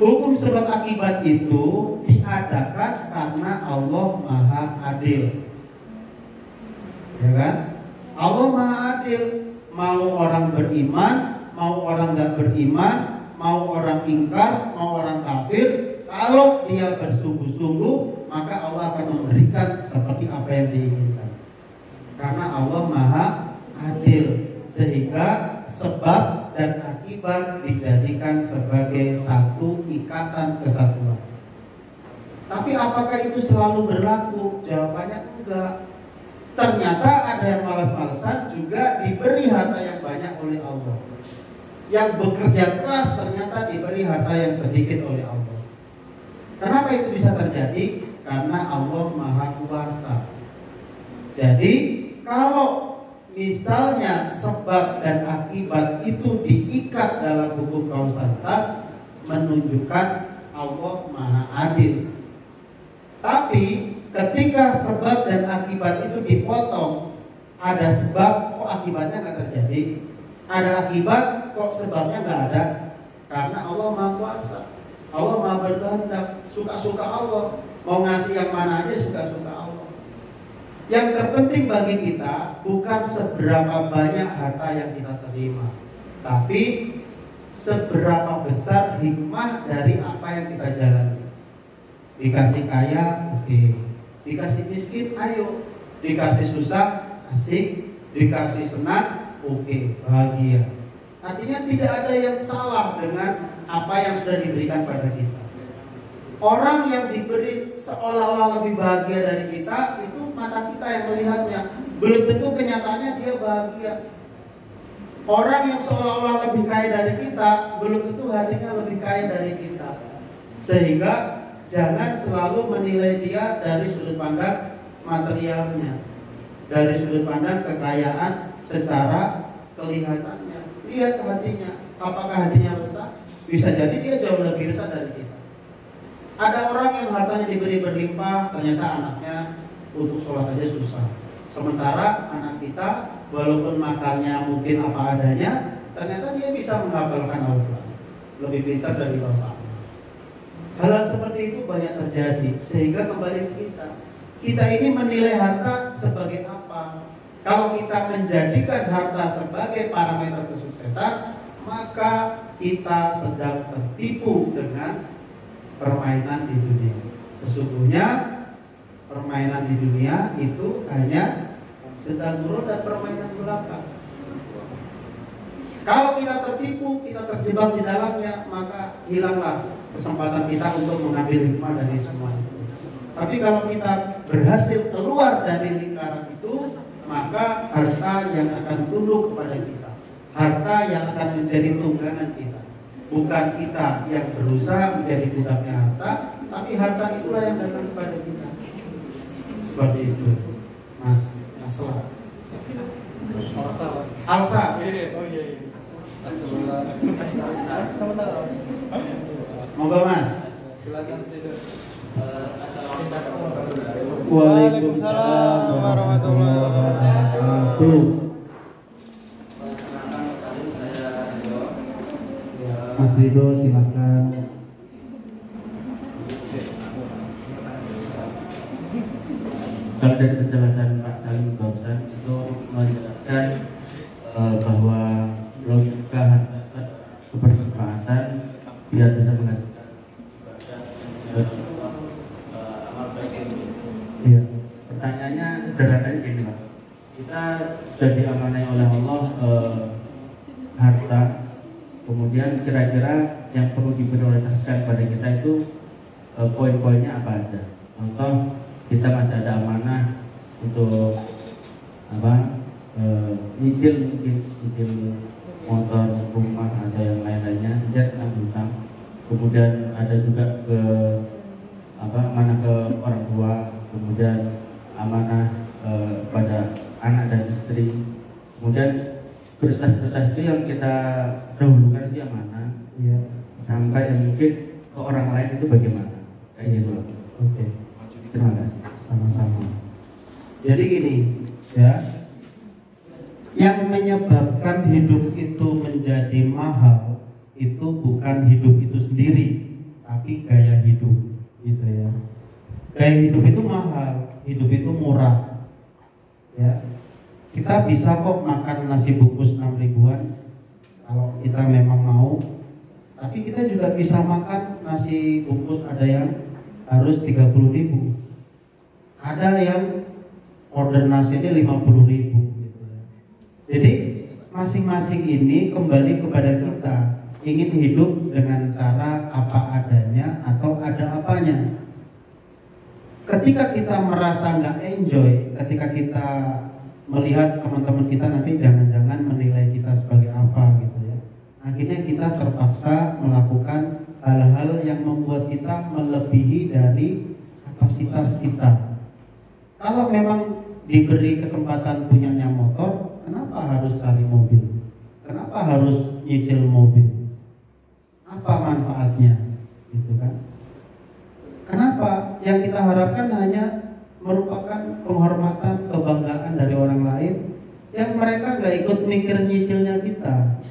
Speaker 1: Hukum sebab akibat itu diadakan karena Allah Maha Adil, ya kan? Allah Maha Adil. Mau orang beriman, mau orang nggak beriman, mau orang ingkar, mau orang kafir, kalau dia bersungguh-sungguh, maka Allah akan memberikan seperti apa yang diinginkan. Karena Allah Maha Adil, sehingga sebab dan akibat dijadikan sebagai satu ikatan kesatuan. Tapi apakah itu selalu berlaku? Jawabannya enggak. Ternyata ada yang malas-malasan juga diberi harta yang banyak oleh Allah. Yang bekerja keras ternyata diberi harta yang sedikit oleh Allah. Kenapa itu bisa terjadi? Karena Allah Maha Kuasa. Jadi kalau misalnya sebab dan akibat itu diikat dalam hukum kausalitas, menunjukkan Allah Maha Adil. Tapi ketika sebab dan akibat itu dipotong, ada sebab kok akibatnya nggak terjadi, ada akibat kok sebabnya nggak ada, karena Allah Maha Kuasa, Allah Maha berkehendak, suka-suka Allah, mau ngasih yang mana aja suka-suka Allah. Yang terpenting bagi kita bukan seberapa banyak harta yang kita terima, tapi seberapa besar hikmah dari apa yang kita jalani. Dikasih kaya, oke. Dikasih miskin, ayo. Dikasih susah, asik. Dikasih senang, oke, bahagia. Artinya tidak ada yang salah dengan apa yang sudah diberikan pada kita. Orang yang diberi seolah-olah lebih bahagia dari kita, itu mata kita yang melihatnya. Belum tentu kenyataannya dia bahagia. Orang yang seolah-olah lebih kaya dari kita, belum tentu hatinya lebih kaya dari kita. Sehingga jangan selalu menilai dia dari sudut pandang materialnya, dari sudut pandang kekayaan secara kelihatannya. Lihat hatinya, apakah hatinya resah? Bisa jadi dia jauh lebih resah dari kita. Ada orang yang hartanya diberi berlimpah, ternyata anaknya untuk sholat aja susah. Sementara anak kita walaupun makannya mungkin apa adanya, ternyata dia bisa menghafalkan Al-Quran, lebih pintar dari bapak. Hal seperti itu banyak terjadi, sehingga kembali ke kita. Kita ini menilai harta sebagai apa? Kalau kita menjadikan harta sebagai parameter kesuksesan, maka kita sedang tertipu dengan permainan di dunia. Sesungguhnya permainan di dunia itu hanya sedang dan permainan belaka. Kalau kita tertipu, kita terjebak di dalamnya, maka hilanglah kesempatan kita untuk mengambil hikmah dari semua itu. Tapi kalau kita berhasil keluar dari lingkaran itu, maka harta yang akan tunduk kepada kita, harta yang akan menjadi tunggangan kita. Bukan kita yang berusaha menjadi budaknya harta, tapi harta itulah yang datang kepada kita. Seperti itu, Mas Asla. Alsa.
Speaker 2: Oh iya.
Speaker 1: Monggo Mas.
Speaker 2: Silakan.
Speaker 1: Waalaikumsalam warahmatullahi wabarakatuh. Mas Ridho silakan.
Speaker 5: Kalau dari penjelasan Pak Salim barusan itu menjelaskan bahwa logika kebermanfaatan tidak bisa menghasilkan amal baik itu. Iya. Pertanyaannya sederhananya gini Pak, kita sudah diamanai oleh Allah harta, kemudian kira-kira yang perlu diprioritaskan pada kita itu poin-poinnya apa aja? Contoh, kita masih ada amanah untuk nyicil motor, rumah atau yang lain-lainnya, tentang hutang. Kemudian ada juga ke amanah ke orang tua, kemudian amanah pada anak dan istri. Kemudian prioritas-prioritas itu yang kita dahulukan itu yang mana?
Speaker 1: Iya.
Speaker 5: Sampai yang mungkin ke orang lain itu bagaimana? Kayak gitu.
Speaker 1: Oke.
Speaker 5: Terima kasih.
Speaker 1: Sama-sama. Jadi gini, ya, yang menyebabkan hidup itu menjadi mahal itu bukan hidup itu sendiri, tapi gaya hidup, gitu ya. Gaya hidup itu mahal, hidup itu murah, ya. Kita bisa kok makan nasi bungkus 6 ribuan kalau kita memang mau, tapi kita juga bisa makan nasi bungkus ada yang harus 30 ribu. Ada yang order nasinya 50 ribu gitu. Jadi masing-masing ini kembali kepada kita, ingin hidup dengan cara apa adanya atau ada apanya. Ketika kita merasa nggak enjoy, ketika kita melihat teman-teman kita nanti jangan-jangan menilai kita sebagai apa gitu ya, akhirnya kita terpaksa melakukan hal-hal yang membuat kita melebihi dari kapasitas kita. Kalau memang diberi kesempatan punyanya motor, kenapa harus cari mobil? Kenapa harus nyicil mobil? Apa manfaatnya? Gitu kan? Kenapa? Yang kita harapkan hanya merupakan penghormatan, kebanggaan dari orang lain yang mereka nggak ikut mikir nyicilnya kita.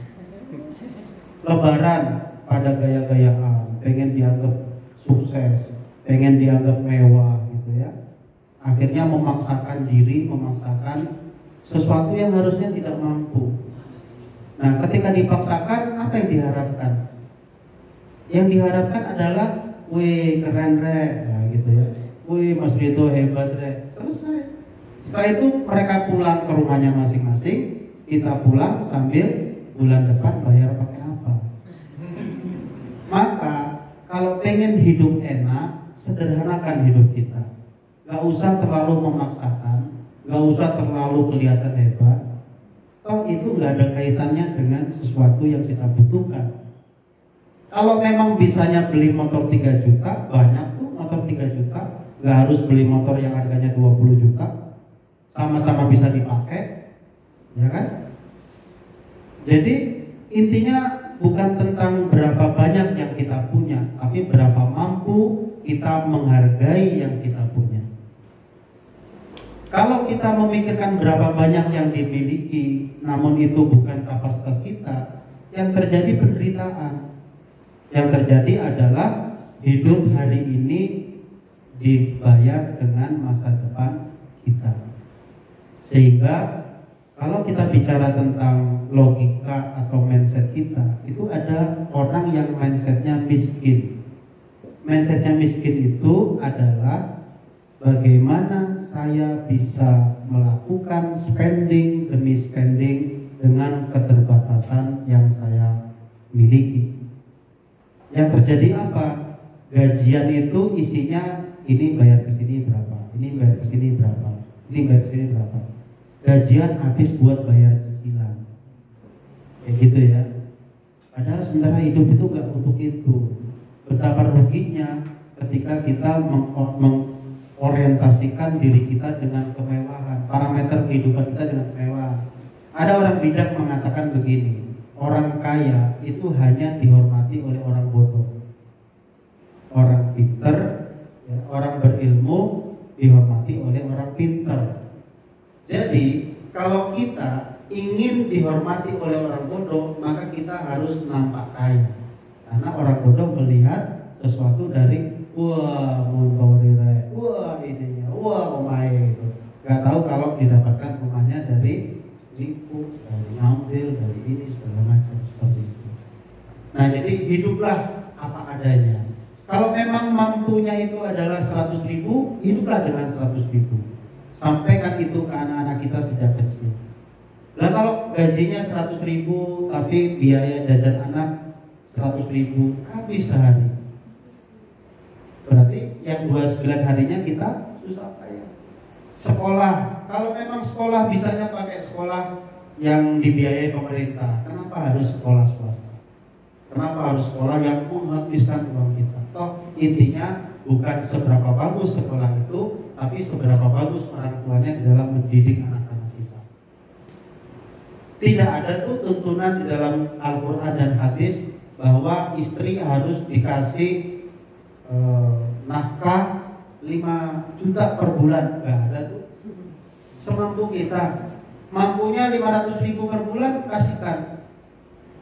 Speaker 1: Lebaran pada gaya-gayaan, pengen dianggap sukses, pengen dianggap mewah gitu ya. Akhirnya memaksakan diri, memaksakan sesuatu yang harusnya tidak mampu. Nah, ketika dipaksakan, apa yang diharapkan? Yang diharapkan adalah, wih keren re, nah, gitu ya. Wih Mas Rito hebat re. Selesai. Setelah itu mereka pulang ke rumahnya masing-masing, kita pulang sambil bulan depan bayar pakai apa? Maka kalau pengen hidup enak, sederhanakan hidup kita. Gak usah terlalu memaksakan, gak usah terlalu kelihatan hebat. Toh itu gak ada kaitannya dengan sesuatu yang kita butuhkan. Kalau memang bisanya beli motor 3 juta, banyak tuh motor 3 juta. Gak harus beli motor yang harganya 20 juta. Sama-sama bisa dipakai, ya kan? Jadi intinya bukan tentang berapa banyak yang kita punya, tapi berapa mampu kita menghargai yang kita punya. Kalau kita memikirkan berapa banyak yang dimiliki, namun itu bukan kapasitas kita, yang terjadi penderitaan. Yang terjadi adalah hidup hari ini dibayar dengan masa depan kita. Sehingga kalau kita bicara tentang logika atau mindset kita, itu ada orang yang mindsetnya miskin. Mindsetnya miskin itu adalah bagaimana saya bisa melakukan spending demi spending dengan keterbatasan yang saya miliki. Yang terjadi apa? Gajian itu isinya ini bayar ke sini berapa, ini bayar ke sini berapa, ini bayar ke sini berapa. Gajian habis buat bayar cicilan, kayak gitu ya. Padahal sementara hidup itu nggak untuk itu. Betapa ruginya ketika kita mengorientasikan diri kita dengan kemewahan, parameter kehidupan kita dengan kemewahan. Ada orang bijak mengatakan begini, orang kaya itu hanya dihormati oleh orang bodoh. Orang pinter, ya, orang berilmu dihormati oleh orang pinter. Jadi kalau kita ingin dihormati oleh orang bodoh, maka kita harus nampak kaya. Karena orang bodoh melihat sesuatu dari wah montorire, wah idenya, wah omae gitu. Gak tahu kalau didapatkan rumahnya dari nipu, dari ngambil, dari ini segala macam seperti itu. Nah jadi hiduplah apa adanya. Kalau memang mampunya itu adalah 100.000, hiduplah dengan 100.000. Sampaikan itu ke anak-anak kita sejak kecil. Lah kalau gajinya 100.000 tapi biaya jajan anak 100.000, habis sehari. Berarti yang 29 harinya kita susah payah. Sekolah, kalau memang sekolah bisanya pakai sekolah yang dibiayai pemerintah, kenapa harus sekolah swasta? Kenapa harus sekolah yang menghabiskan uang kita? Toh intinya bukan seberapa bagus sekolah itu, tapi seberapa bagus orang tuanya di dalam mendidik anak-anak kita. Tidak ada tuh tuntunan di dalam Al-Quran dan hadis bahwa istri harus dikasih nafkah 5 juta per bulan. Gak ada tuh. Semampu kita. Mampunya 500.000 per bulan, kasihkan.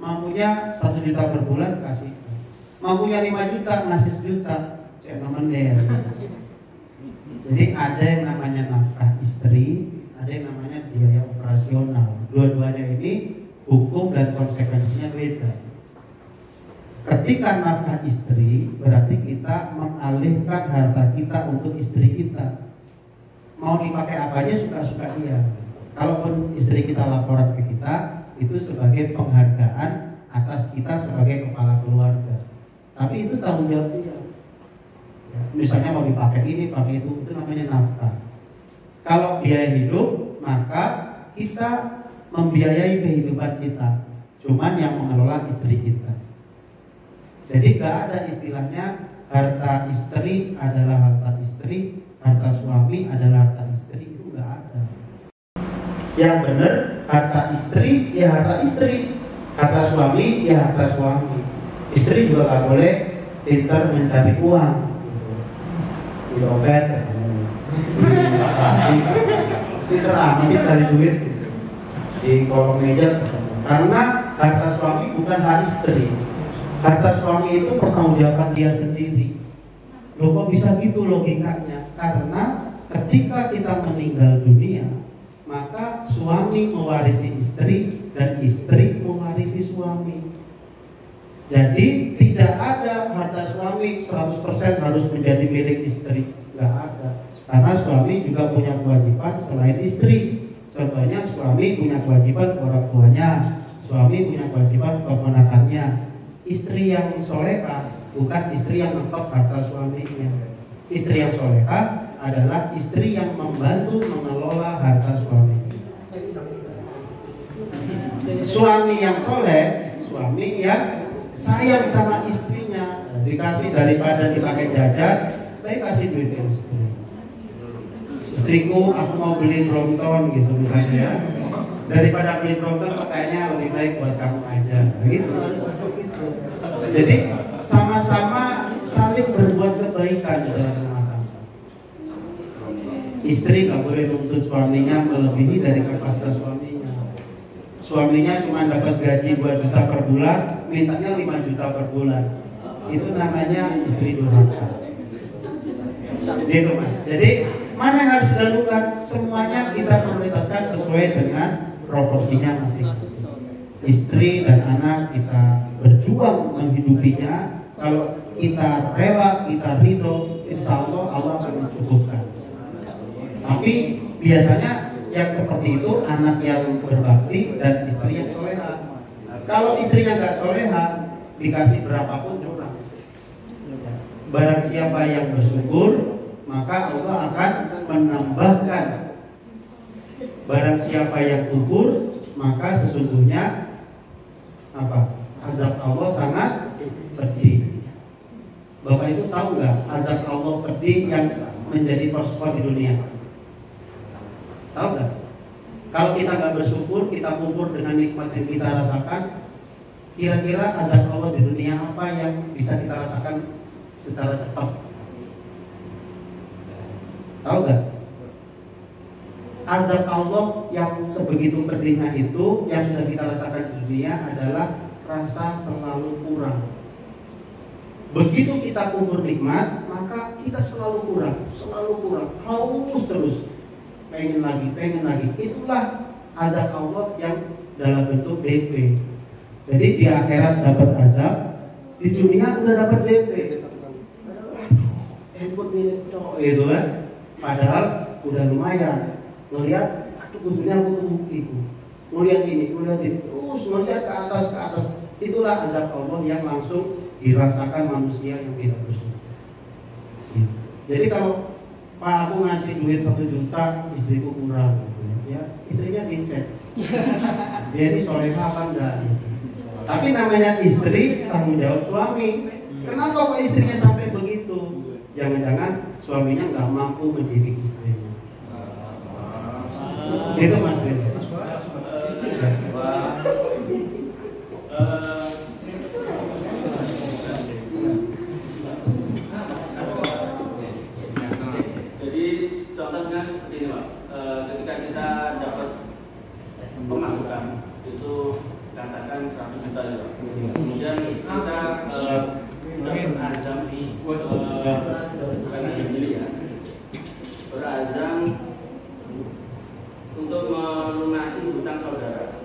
Speaker 1: Mampunya 1 juta per bulan, kasihkan. Mampunya 5 juta, ngasih 1 juta. Cek nomor-nomor. Jadi ada yang namanya nafkah istri, ada yang namanya biaya operasional. Dua-duanya ini hukum dan konsekuensinya beda. Ketika nafkah istri, berarti kita mengalihkan harta kita untuk istri kita. Mau dipakai apa aja suka-suka dia. Kalaupun istri kita laporan ke kita, itu sebagai penghargaan atas kita sebagai kepala keluarga. Tapi itu tanggung jawab dia. Ya, misalnya mau dipakai ini, pakai itu namanya nafkah. Kalau biaya hidup, maka kita membiayai kehidupan kita. Cuman yang mengelola istri kita. Jadi nggak ada istilahnya harta istri adalah harta istri, harta suami adalah harta istri, itu nggak ada. Yang benar harta istri ya harta istri, harta suami ya harta suami. Istri juga nggak boleh pintar mencari uang, di dompet, pintar amat sih cari duit di kolong meja. Karena harta suami bukan hak istri. Harta suami itu pertanggungjawaban dia sendiri. Loh kok bisa gitu logikanya? Karena ketika kita meninggal dunia, maka suami mewarisi istri dan istri mewarisi suami. Jadi tidak ada harta suami 100% harus menjadi milik istri. Tidak ada. Karena suami juga punya kewajiban selain istri. Contohnya suami punya kewajiban ke orang tuanya, suami punya kewajiban ke ponakannya. Istri yang soleha bukan istri yang ngetok harta suaminya. Istri yang soleha adalah istri yang membantu mengelola harta suaminya. Suami yang soleh, suami yang sayang sama istrinya, dikasih daripada dipakai jajan, baik kasih duit ke istri. Istriku, aku mau beli Brompton gitu misalnya, daripada beli Brompton kayaknya lebih baik buat kamu aja. Gitu harus begitu. Jadi sama-sama saling berbuat kebaikan dalam rumah tangga. Istri nggak boleh nuntut suaminya melebihi dari kapasitas suaminya. Suaminya cuma dapat gaji 2 juta per bulan, mintanya 5 juta per bulan. Itu namanya istri durhaka. Gitu mas. Jadi mana yang harus dilakukan? Semuanya kita prioritaskan sesuai dengan proporsinya masing-masing. Istri dan anak kita berjuang menghidupinya. Kalau kita rela, kita ridho, insya Allah Allah akan mencukupkan. Tapi biasanya yang seperti itu anak yang berbakti dan istri yang soleha. Kalau istrinya nggak soleha, dikasih berapapun kurang. Barang siapa yang bersyukur, maka Allah akan menambahkan. Barang siapa yang kufur, maka sesungguhnya apa? Azab Allah sangat pedih. Bapak itu tahu nggak azab Allah pedih yang menjadi persoalan di dunia? Tahu nggak? Kalau kita nggak bersyukur, kita kufur dengan nikmat yang kita rasakan, kira-kira azab Allah di dunia apa yang bisa kita rasakan secara cepat? Tahu nggak? Azab Allah yang sebegitu pedihnya itu yang sudah kita rasakan di dunia adalah rasa selalu kurang. Begitu kita kufur nikmat, maka kita selalu kurang, haus terus, pengen lagi. Itulah azab Allah yang dalam bentuk DP. Jadi di akhirat dapat azab, di dunia udah dapat DP. Handphone milik cowok itu kan, padahal udah lumayan. Melihat, aduh betulnya aku tunggu itu, melihat ini, terus melihat ke atas. Itulah azab Allah yang langsung dirasakan manusia yang tidak bersyukur. Jadi kalau Pak aku ngasih duit 1 juta, istriku kurang, ya istrinya dicek, dia ini soleha apa enggak? Tapi namanya istri tanggung jawab suami. Kenapa kok istrinya sampai begitu? Jangan-jangan suaminya nggak mampu mendidik istrinya. Itu Mas Ben.
Speaker 5: Jadi contohnya seperti ini Pak, ketika kita dapat pemasukan itu katakan 100 juta ya Pak. Kemudian kita sudah berazam karena jeli ya, berazam untuk melunasi hutang saudara.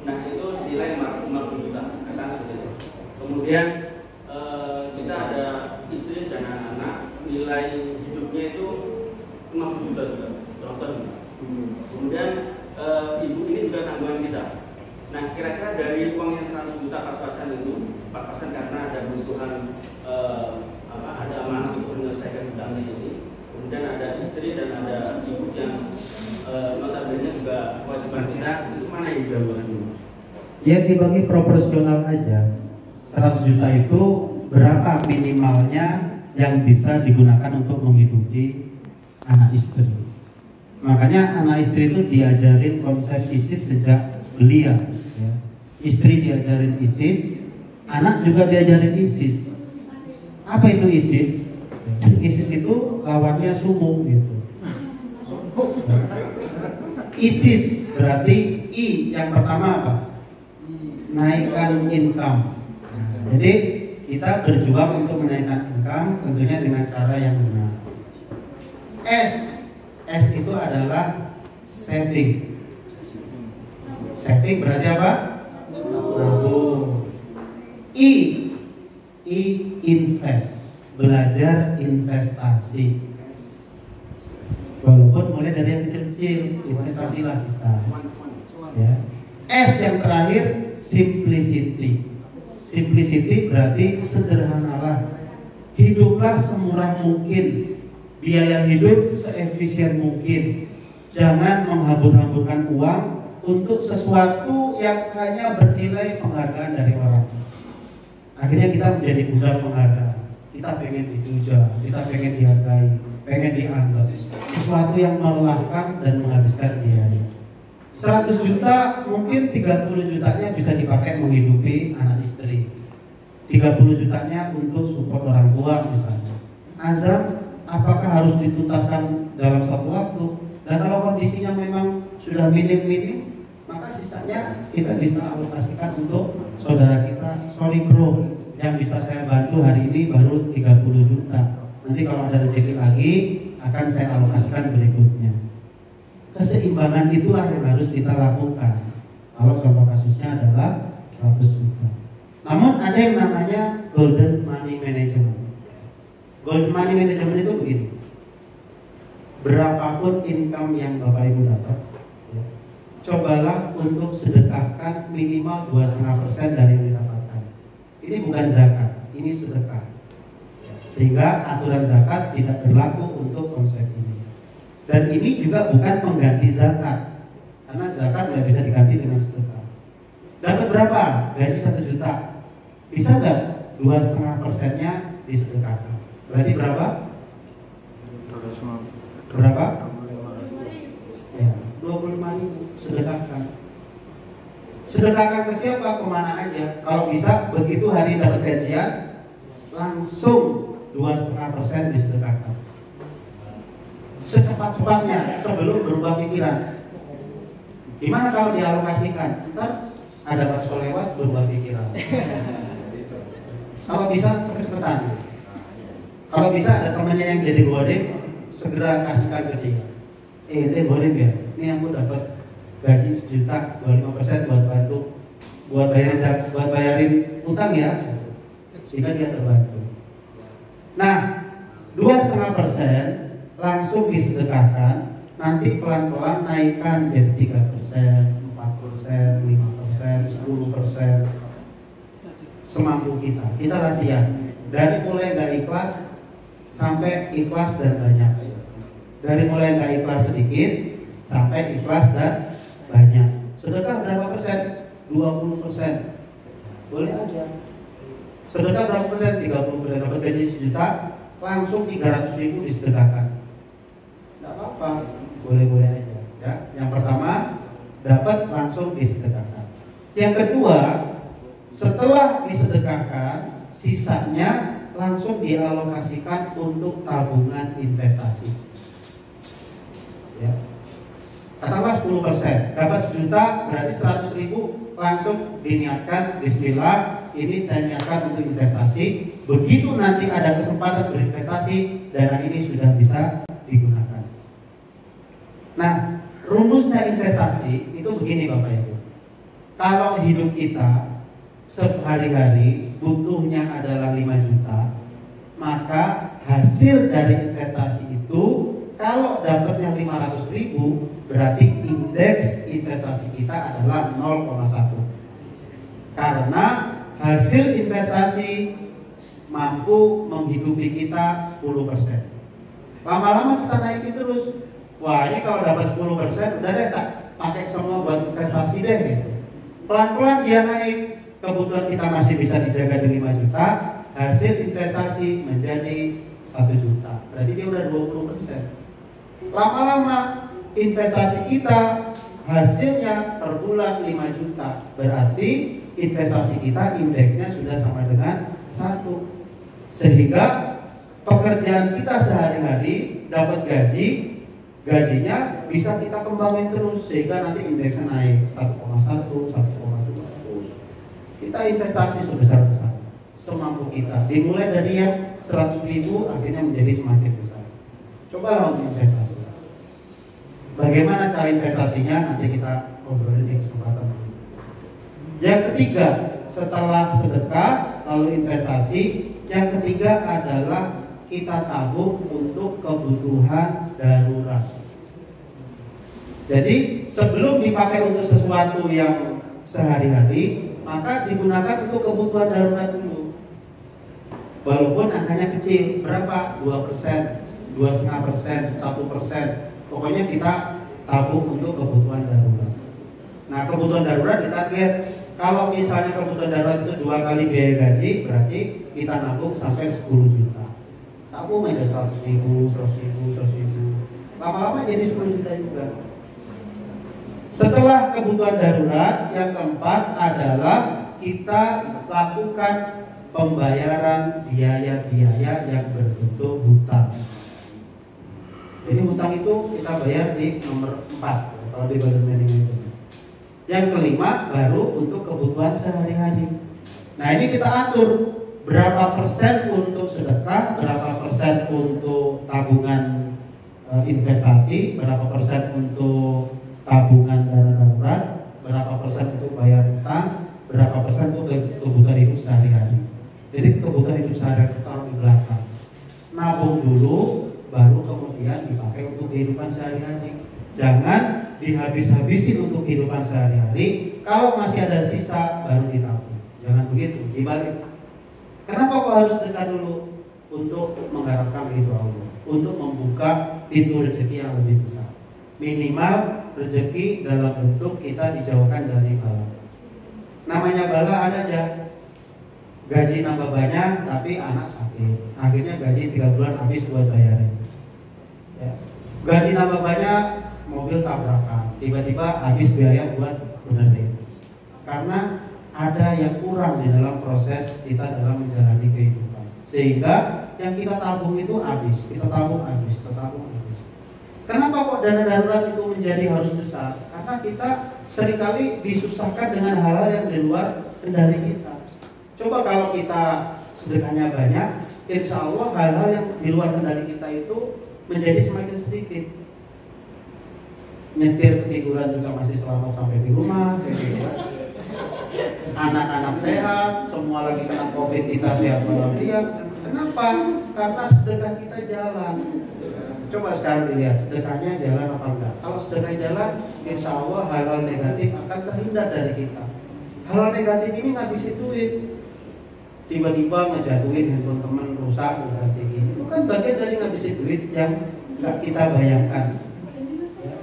Speaker 5: Nah itu senilai 50 juta, katakan seperti itu. Kemudian kita ada istri dan anak, nilai hidupnya itu 50 juta juga, contohnya. Kemudian ibu ini juga tanggungan kita. Nah kira-kira dari uang yang 100 juta 4% itu, 4% karena ada kebutuhan ada amanah untuk menyelesaikan hutangnya ini. Kemudian ada istri dan ada ibu yang notabene juga kewajiban kita, itu mana yang didahulukan?
Speaker 1: Ya dibagi proporsional aja. 100 juta itu berapa minimalnya yang bisa digunakan untuk menghidupi anak istri. Makanya anak istri itu diajarin konsep ISIS sejak belia, ya. Istri diajarin ISIS, anak juga diajarin ISIS. Apa itu ISIS? ISIS itu lawannya sumu gitu. ISIS berarti I yang pertama apa? Naikkan income. Jadi kita berjuang untuk menaikkan income tentunya dengan cara yang benar. S itu adalah saving. Saving berarti apa? Nabung. I invest. Belajar investasi. Walaupun mulai dari yang kecil-kecil, investasilah kita. Ya. S yang terakhir simplicity. Simplicity berarti sederhanalah. Hiduplah semurah mungkin. Biaya hidup seefisien mungkin. Jangan menghambur-hamburkan uang untuk sesuatu yang hanya bernilai penghargaan dari orang. Akhirnya kita menjadi budak penghargaan. Kita pengen dipuja, kita pengen dihargai, pengen dianggap. Sesuatu yang melelahkan dan menghabiskan biaya. 100 juta mungkin 30 jutanya bisa dipakai menghidupi anak istri. 30 jutanya untuk support orang tua misalnya. Azam apakah harus dituntaskan dalam satu waktu? Dan kalau kondisinya memang sudah minim-minim, maka sisanya kita bisa alokasikan untuk saudara kita. Sorry bro, yang bisa saya bantu hari ini baru 30 juta. Nanti kalau ada rezeki lagi akan saya alokasikan berikutnya. Keseimbangan itulah yang harus kita lakukan. Kalau contoh kasusnya adalah 100 juta. Namun ada yang namanya golden money management. Golden money management itu begini. Berapapun income yang Bapak Ibu dapat, ya, cobalah untuk sedekahkan minimal 2,5% dari yang didapatkan. Ini bukan zakat, ini sedekah. Sehingga aturan zakat tidak berlaku untuk konsep ini. Dan ini juga bukan mengganti zakat, karena zakat nggak bisa diganti dengan sedekah. Dapat berapa? Gaji 1 juta. Bisa nggak 2,5%-nya disedekahkan? Berarti berapa? Berapa? Ya, 25.000 sedekahkan. Sedekahkan ke siapa? Kemana aja? Kalau bisa begitu hari dapat gajian langsung 2,5% disedekahkan. Secepat-cepatnya sebelum berubah pikiran. Gimana kalau dialokasikan? Ntar ada bakso lewat berubah pikiran. Kalau bisa cepet-cepetan. Kalau bisa ada temannya yang jadi godem, segera kasihkan ke dia. Dia godem ya. Ini aku dapat gaji 1 juta, 25% buat bantu, buat bayarin utang ya. Sehingga dia terbantu. Nah, 2,5% langsung disedekahkan. Nanti pelan-pelan naikkan jadi 3%, 4%, 5%, 10%. Semampu kita. Kita latihan. Dari mulai nggak ikhlas sampai ikhlas dan banyak. Dari mulai nggak ikhlas sedikit sampai ikhlas dan banyak. Sedekah berapa persen? 20%. Boleh aja. Sedekah berapa persen? 30%. Dapat gaji 1 juta, langsung 300.000 disedekahkan. Tidak apa-apa, boleh-boleh aja. Ya. Yang pertama, dapat langsung disedekahkan. Yang kedua, setelah disedekahkan, sisanya langsung dialokasikan untuk tabungan investasi. Ya. Katakanlah 10%, dapat 1 juta berarti 100.000 langsung diniatkan. Bismillah, ini saya niatkan untuk investasi. Begitu nanti ada kesempatan berinvestasi, dana ini sudah bisa digunakan. Nah, rumusnya investasi itu begini Bapak Ibu. Kalau hidup kita sehari-hari butuhnya adalah 5 juta, maka hasil dari investasi itu kalau dapatnya 500.000, berarti indeks investasi kita adalah 0,1. Karena hasil investasi mampu menghidupi kita 10%. Lama-lama kita naikin terus. Wah, ini kalau dapat 10%, udah deh tak pakai semua buat investasi deh gitu. Pelan-pelan dia naik. Kebutuhan kita masih bisa dijaga di 5 juta, hasil investasi menjadi 1 juta, berarti dia udah 20%. Lama-lama investasi kita hasilnya per bulan 5 juta, berarti investasi kita indeksnya sudah sama dengan 1. Sehingga pekerjaan kita sehari-hari dapat gajinya bisa kita kembangin terus, sehingga nanti indeksnya naik 1,1, 1,2 terus. Kita investasi sebesar-besar semampu kita, dimulai dari yang 100.000 akhirnya menjadi semakin besar. Cobalah untuk investasi. Bagaimana cara investasinya nanti kita ngobrolin di kesempatan ini. Yang ketiga, setelah sedekah lalu investasi, yang ketiga adalah kita tabung untuk kebutuhan darurat. Jadi sebelum dipakai untuk sesuatu yang sehari-hari, maka digunakan untuk kebutuhan darurat dulu. Walaupun angkanya kecil, berapa? 2%, 2,5%, 1%. Pokoknya kita tabung untuk kebutuhan darurat. Nah, kebutuhan darurat ditarget. Kalau misalnya kebutuhan darurat itu 2 kali biaya gaji, berarti kita nabung sampai 10 juta. Tabung aja 100.000, 100.000. Lama-lama jadi 10 juta juga. Setelah kebutuhan darurat, yang keempat adalah kita lakukan pembayaran biaya-biaya yang berbentuk hutang. Jadi hutang itu kita bayar di nomor 4 kalau di Badan Manajemen. Yang kelima baru untuk kebutuhan sehari-hari. Nah, ini kita atur berapa persen untuk sedekah, berapa persen untuk tabungan investasi, berapa persen untuk tabungan dana darurat, berapa persen untuk bayar hutang, berapa persen untuk kebutuhan hidup sehari-hari. Jadi kebutuhan hidup sehari-hari kita taruh di belakang. Nabung dulu, baru kemudian dipakai untuk kehidupan sehari-hari. Jangan dihabis-habisin untuk kehidupan sehari-hari. Kalau masih ada sisa, baru ditabung. Jangan begitu, dibalik. Kenapa kok harus sedekah dulu? Untuk mengharapkan ridho Allah, untuk membuka pintu rezeki yang lebih besar. Minimal rezeki dalam bentuk kita dijauhkan dari bala. Namanya bala ada aja. Gaji nambah banyak tapi anak sakit, akhirnya gaji 3 bulan habis buat bayarin ya. Gaji nambah banyak, mobil tabrakan, tiba-tiba habis biaya buat benerin. Karena ada yang kurang di dalam proses kita dalam menjalani kehidupan, sehingga yang kita tabung itu habis, kita tabung habis. Kenapa kok dana darurat itu menjadi harus besar? Karena kita seringkali disusahkan dengan hal-hal yang di luar kendali kita. Coba kalau kita sedekahnya banyak, insya Allah hal-hal yang di luar kendali kita itu menjadi semakin sedikit. Nyetir ketiduran juga masih selamat sampai di rumah, anak-anak sehat, semua lagi kena COVID kita sehat walafiat. Kenapa? Karena sedekah kita jalan. Coba sekarang dilihat sedekahnya jalan apa enggak. Kalau sedekah jalan, insya Allah hal-hal negatif akan terhindar dari kita. Hal negatif ini ngabisin duit. Tiba-tiba ngejatuhin handphone teman rusak, berarti itu kan bagian dari ngabisin duit yang nggak kita bayangkan. Ya.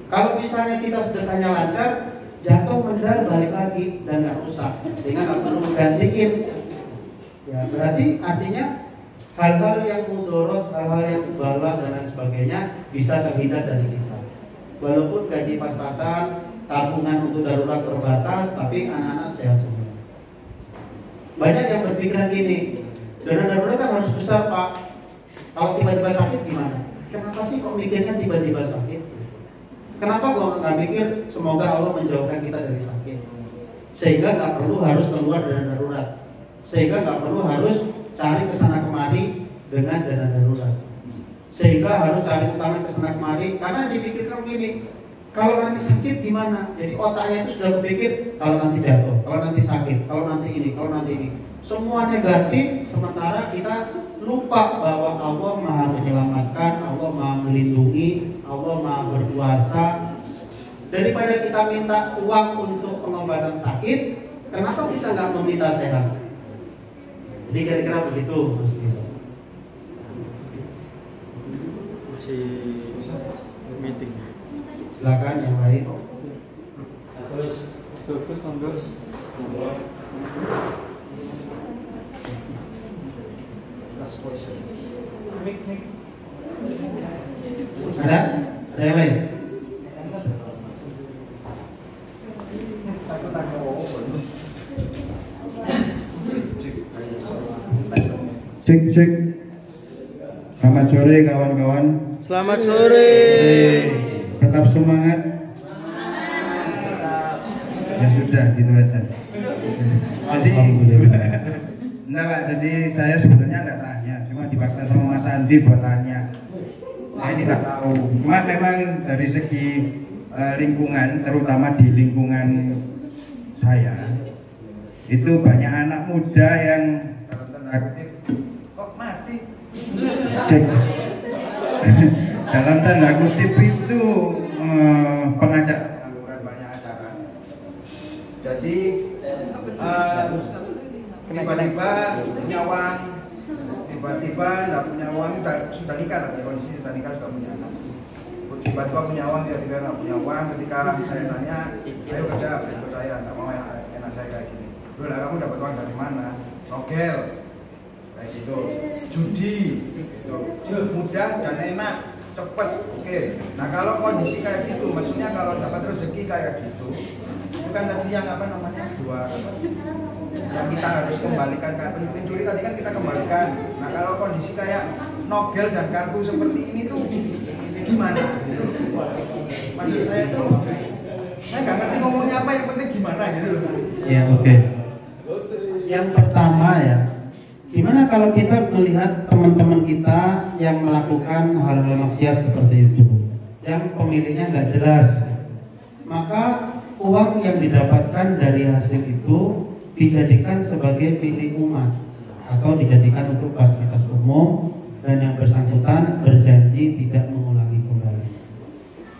Speaker 1: Kalau misalnya kita sedekahnya lancar, jatuh mendarat balik lagi dan nggak rusak, sehingga nggak perlu menggantiin. Ya, berarti artinya hal-hal yang mudorot, hal-hal yang bala dan lain sebagainya bisa terhindar dari kita. Walaupun gaji pas-pasan, tabungan untuk darurat terbatas, tapi anak-anak sehat semua. Banyak yang berpikiran gini, dana darurat kan harus besar Pak. Kalau tiba-tiba sakit gimana? Kenapa sih kok mikirnya tiba-tiba sakit? Kenapa kok nggak mikir semoga Allah menjauhkan kita dari sakit? Sehingga nggak perlu harus keluar dana darurat, sehingga nggak perlu harus cari kesana kemari dengan dana darurat, sehingga harus cari utang kesana kemari karena dipikirkan gini. Kalau nanti sakit gimana? Jadi otaknya itu sudah berpikir kalau nanti jatuh, kalau nanti sakit, kalau nanti ini, kalau nanti ini. Semua negatif, sementara kita lupa bahwa Allah Maha menyelamatkan, Allah Maha melindungi, Allah Maha berkuasa. Daripada kita minta uang untuk pengobatan sakit, kenapa kita nggak meminta sehat? Jadi kira-kira begitu Mas Gito.
Speaker 2: Masih meeting.
Speaker 1: Silakan yang lain.
Speaker 2: Terus bagus. last question.
Speaker 1: Ada yang lain? Cek. Selamat sore kawan-kawan.
Speaker 2: Selamat sore.
Speaker 1: Tetap semangat. Ya sudah, gitu aja. Jadi, enggak Pak, jadi saya sebetulnya enggak tanya, cuma dipaksa sama Mas Andi buat tanya. Saya ini enggak tahu. Cuma memang dari segi lingkungan, terutama di lingkungan saya, itu banyak anak muda yang dalam tanda kutip kok mati. Cek. Dalam tanda kutip itu pengajak banyak acara. Jadi tiba-tiba punya uang, tiba-tiba nggak punya uang, sudah nikah, tapi kondisi sudah nikah, sudah punya anak. Tiba-tiba punya uang, tiba-tiba nggak punya uang. Ketika saya tanya, ayo kerja, ikut saya, nggak mau enak saya kayak gini. Loh lah, kamu dapat uang dari mana? Nogel, kayak gitu, judi, gitu. Mudah dan enak, cepet, oke. Nah kalau kondisi kayak gitu, maksudnya kalau dapat rezeki kayak gitu, itu kan tadi yang apa namanya yang kita harus kembalikan, pencuri tadi kan kita kembalikan. Nah kalau kondisi kayak nogel dan kartu seperti ini tuh gimana gitu. Maksud saya tuh saya nggak ngerti ngomongnya apa, yang penting gimana gitu loh. Ya oke. Yang pertama ya, gimana kalau kita melihat teman-teman kita yang melakukan hal-hal maksiat seperti itu, yang pemiliknya nggak jelas, maka uang yang didapatkan dari hasil itu dijadikan sebagai milik umat atau dijadikan untuk fasilitas umum, dan yang bersangkutan berjanji tidak mengulangi kembali.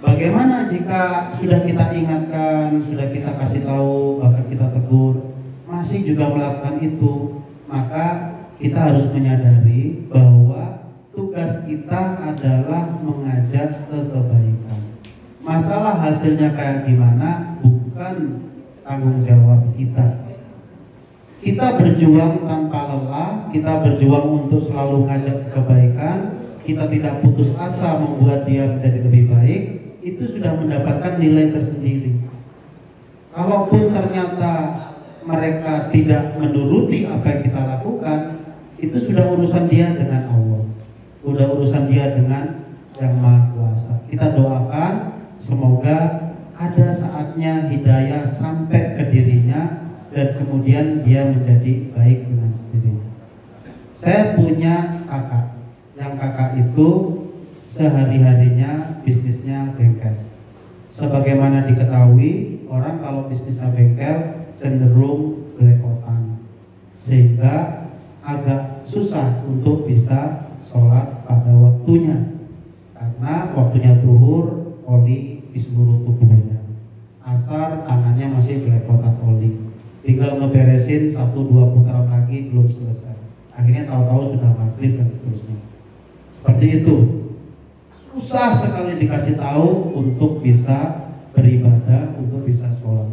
Speaker 1: Bagaimana jika sudah kita ingatkan, sudah kita kasih tahu, bahkan kita tegur, masih juga melakukan itu? Maka kita harus menyadari bahwa tugas kita adalah mengajak ke kebaikan. Masalah hasilnya kayak gimana bukan tanggung jawab kita. Kita berjuang tanpa lelah, kita berjuang untuk selalu ngajak kebaikan, kita tidak putus asa membuat dia menjadi lebih baik, itu sudah mendapatkan nilai tersendiri. Kalaupun ternyata mereka tidak menuruti apa yang kita lakukan, itu sudah urusan dia dengan Allah, sudah urusan dia dengan Yang Maha Kuasa. Kita doakan semoga ada saatnya hidayah sampai ke dirinya, dan kemudian dia menjadi baik dengan sendirinya. Saya punya kakak, yang kakak itu sehari-harinya bisnisnya bengkel. Sebagaimana diketahui, orang kalau bisnisnya bengkel cenderung belepotan, sehingga agak susah untuk bisa sholat pada waktunya, karena waktunya zuhur oli di seluruh tubuhnya, asar tangannya masih belepotan oli, tinggal ngeberesin 1-2 putaran lagi belum selesai, akhirnya tahu-tahu sudah maghrib dan seterusnya. Seperti itu, susah sekali dikasih tahu untuk bisa beribadah, untuk bisa sholat.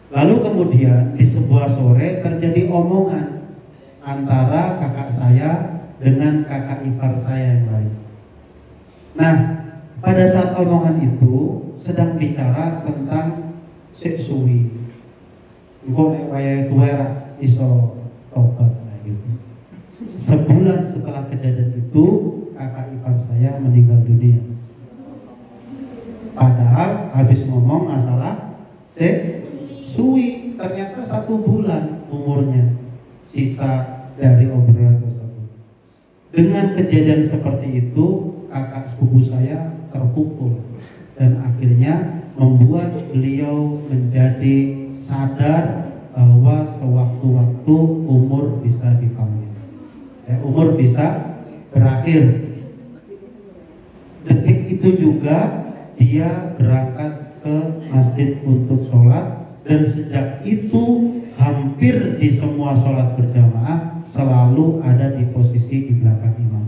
Speaker 1: Lalu kemudian di sebuah sore terjadi omongan antara kakak saya dengan kakak ipar saya yang lain. Nah, pada saat omongan itu sedang bicara tentang seksui. Engkau nek wayahe tuwera iso tobat gitu. Sebulan setelah kejadian itu, kakak ipar saya meninggal dunia. Padahal habis ngomong masalah seksui, ternyata 1 bulan umurnya sisa dari obrolan tersebut. Dengan kejadian seperti itu, kakak sepupu saya terpukul, dan akhirnya membuat beliau menjadi sadar bahwa sewaktu-waktu umur bisa dipanggil, umur bisa berakhir. Detik itu juga dia berangkat ke masjid untuk sholat, dan sejak itu hampir di semua sholat berjamaah selalu ada di posisi di belakang imam.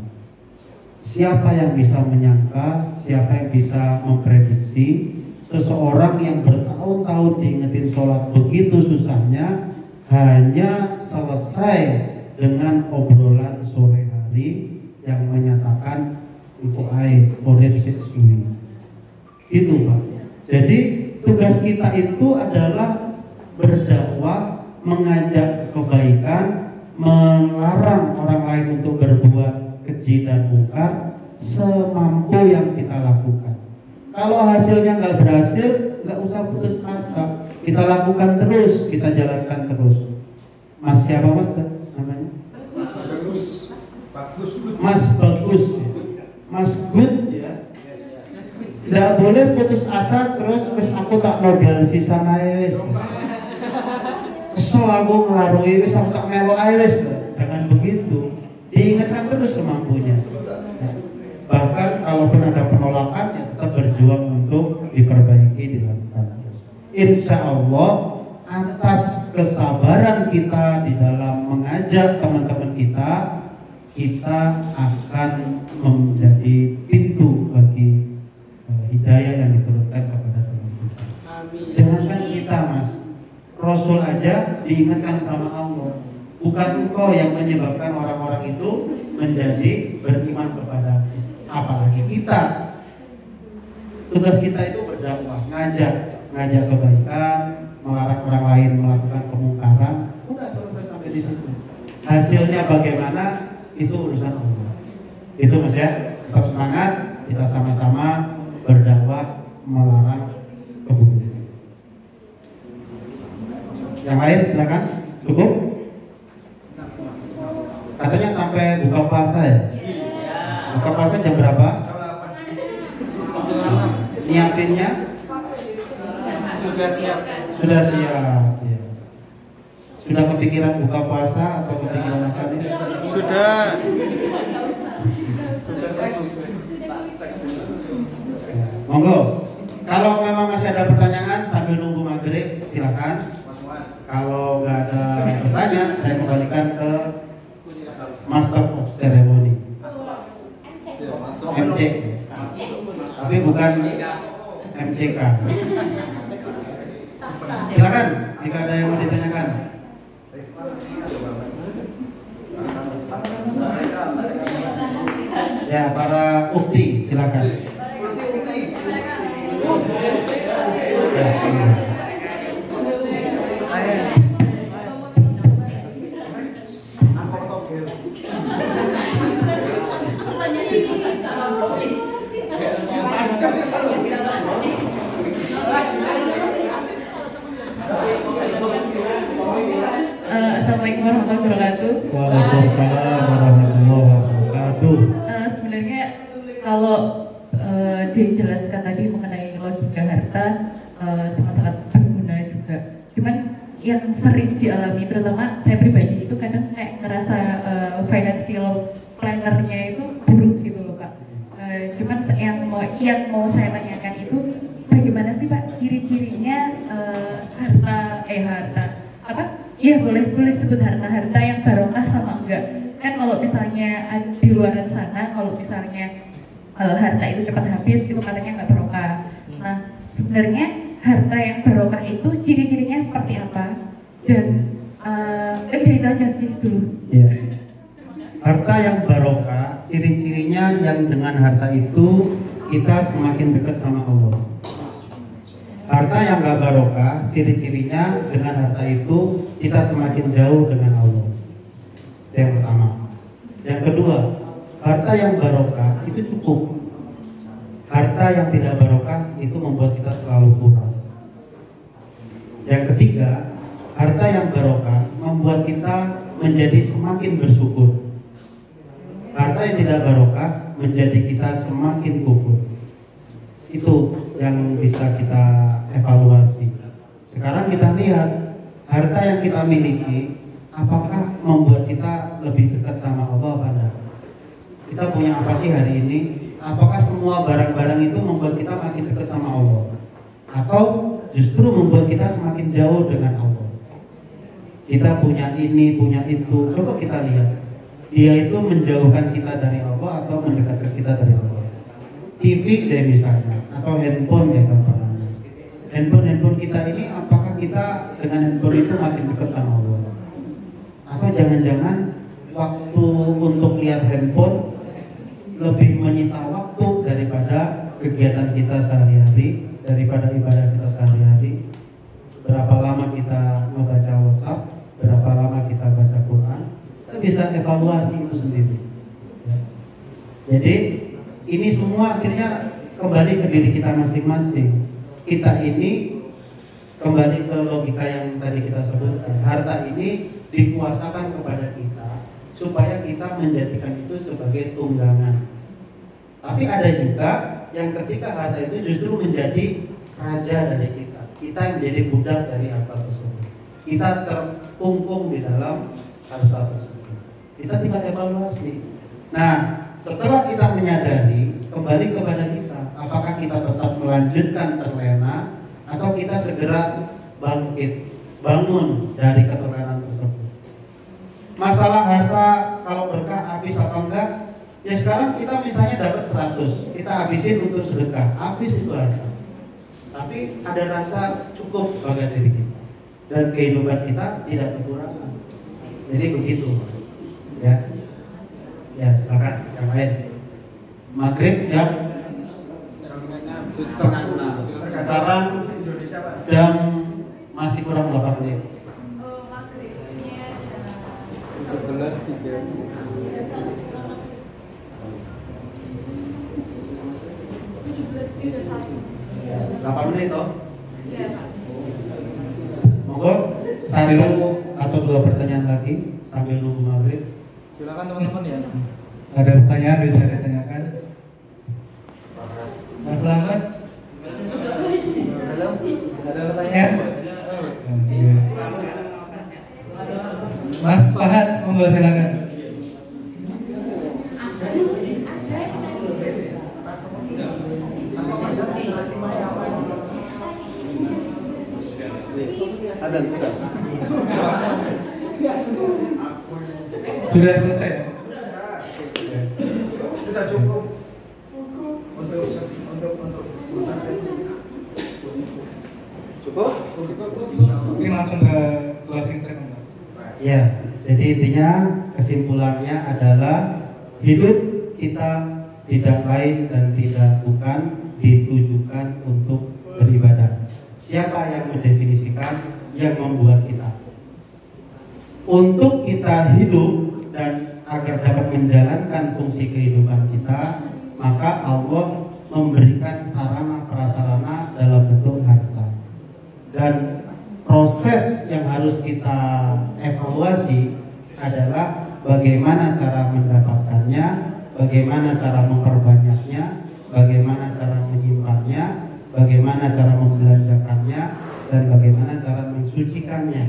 Speaker 1: Siapa yang bisa menyangka, siapa yang bisa memprediksi seseorang yang bertahun-tahun diingetin sholat begitu susahnya hanya selesai dengan obrolan sore Al-Bahri yang menyatakan Fu'ai Urib Sitsui. Itu Pak. Jadi tugas kita itu adalah berdakwah, mengajak kebaikan, melarang orang lain untuk berbuat keji dan mungkar semampu yang kita lakukan. Kalau hasilnya nggak berhasil, nggak usah putus asa, kita lakukan terus, kita jalankan terus. Mas siapa Mas namanya? Mas Bagus, Mas Good ya. Tidak boleh putus asa terus aku tak modal sisa wis. Kesel aku ngelarui wis aku tak melo wis. Jangan begitu. Diingatkan terus semampunya. Bahkan kalaupun ada penolakan ya tetap berjuang untuk diperbaiki, dilakukan terus. Insya Allah atas kesabaran kita di dalam mengajak teman-teman kita akan menjadi pintu bagi hidayah yang diturunkan kepada teman kita. Jangankan kita Mas, Rasul aja diingatkan sama Allah. Bukan engkau yang menyebabkan orang-orang itu menjadi beriman kepada, apalagi kita. Tugas kita itu berdakwah, ngajak kebaikan, melarang orang lain melakukan kemungkaran. Udah selesai sampai di situ. Hasilnya bagaimana itu urusan Allah. Itu Mas ya. Tetap semangat, kita sama-sama berdakwah melarang keburukan. Yang lain silakan. Cukup? Katanya sampai buka puasa ya? Buka puasa jam berapa? Nyiapinnya? Sudah siap. Ya. Sudah kepikiran buka puasa atau kepikiran apa nih?
Speaker 2: Sudah.
Speaker 1: Monggo. Kalau memang masih ada pertanyaan sambil nunggu maghrib, silakan. Kalau nggak ada pertanyaan, saya kembalikan ke Master of Ceremony, MC. Tapi bukan MCK. Silakan jika ada yang mau ditanyakan. Ya, para ukti silakan.
Speaker 6: Assalamualaikum warahmatullahi wabarakatuh.
Speaker 1: Waalaikumsalam warahmatullahi wabarakatuh.
Speaker 6: Sebenarnya kalau dijelaskan tadi mengenai logika harta sangat-sangat berguna juga. Cuman yang sering dialami, terutama saya pribadi itu kadang kayak ngerasa financial planner-nya itu buruk gitu loh Pak. Cuman yang mau saya tanyakan itu bagaimana sih Pak ciri-cirinya harta apa? Iya boleh disebut harta yang barokah sama enggak? Kan kalau misalnya di luar sana, kalau misalnya harta itu cepat habis, itu katanya nggak barokah. Nah sebenarnya harta yang barokah itu ciri-cirinya seperti apa? Dan itu aja dulu.
Speaker 1: Ya. Harta yang barokah, ciri-cirinya yang dengan harta itu kita semakin dekat sama Allah. Harta yang gak barokah, ciri-cirinya dengan harta itu kita semakin jauh dengan Allah. Yang pertama. Yang kedua, harta yang barokah itu cukup. Harta yang tidak barokah itu membuat kita selalu kurang. Yang ketiga, harta yang barokah membuat kita menjadi semakin bersyukur. Harta yang tidak barokah menjadi kita semakin kufur. Itu yang bisa kita evaluasi. Sekarang kita lihat harta yang kita miliki apakah membuat kita lebih dekat sama Allah apa enggak? Kita punya apa sih hari ini? Apakah semua barang-barang itu membuat kita makin dekat sama Allah? Atau justru membuat kita semakin jauh dengan Allah? Kita punya ini, punya itu. Coba kita lihat. Dia itu menjauhkan kita dari Allah atau mendekatkan kita dari Allah? TV deh misalnya, atau handphone ya gampangannya. Handphone kita ini apakah kita dengan handphone itu makin dekat sama Allah? Atau jangan-jangan waktu untuk lihat handphone lebih menyita waktu daripada kegiatan kita sehari-hari, daripada ibadah kita sehari-hari. Berapa lama kita membaca WhatsApp, berapa lama kita baca Quran, kita bisa evaluasi itu sendiri. Ya. Jadi ini semua akhirnya kembali ke diri kita masing-masing. Kita ini kembali ke logika yang tadi kita sebutkan. Harta ini dikuasakan kepada kita supaya kita menjadikan itu sebagai tunggangan. Tapi ada juga yang ketika harta itu justru menjadi raja dari kita. Kita yang menjadi budak dari harta tersebut. Kita terkungkung di dalam harta tersebut. Kita tidak evaluasi. Nah, setelah kita menyadari, kembali kepada kita, apakah kita tetap melanjutkan terlena atau kita segera bangkit, bangun dari keterlenaan tersebut. Masalah harta, kalau berkah habis apa enggak? Ya sekarang kita misalnya dapat 100, kita habisin untuk sedekah, habis itu harta. Tapi ada rasa cukup bagi diri kita dan kehidupan kita tidak kekurangan. Jadi begitu, ya. Ya silakan yang lain. Maghrib jam 5:30. Sekarang jam masih kurang 8 menit.
Speaker 6: Maghribnya
Speaker 3: 11.30.
Speaker 1: 8 menit toh?
Speaker 6: Iya, Pak.
Speaker 1: Monggo satu atau dua pertanyaan lagi sambil nunggu maghrib.
Speaker 2: Silakan teman-teman ya.
Speaker 4: Ada pertanyaan bisa ditanyakan? Mas Selamat? Ada pertanyaan? Iya. Mas Fahad, monggo silakan.
Speaker 1: Ada enggak?
Speaker 4: Sudah selesai?
Speaker 7: Sudah cukup untuk sementara. Cukup?
Speaker 4: Mungkin langsung ke closing statement.
Speaker 1: Ya, jadi intinya kesimpulannya adalah hidup kita tidak lain dan tidak bukan ditujukan untuk beribadah. Siapa yang mendefinisikan? Yang membuat kita. Untuk kita hidup dan agar dapat menjalankan fungsi kehidupan kita, maka Allah memberikan sarana prasarana dalam bentuk harta. Dan proses yang harus kita evaluasi adalah bagaimana cara mendapatkannya, bagaimana cara memperbanyaknya, bagaimana cara menyimpannya, bagaimana cara membelanjakannya, dan bagaimana cara mensucikannya.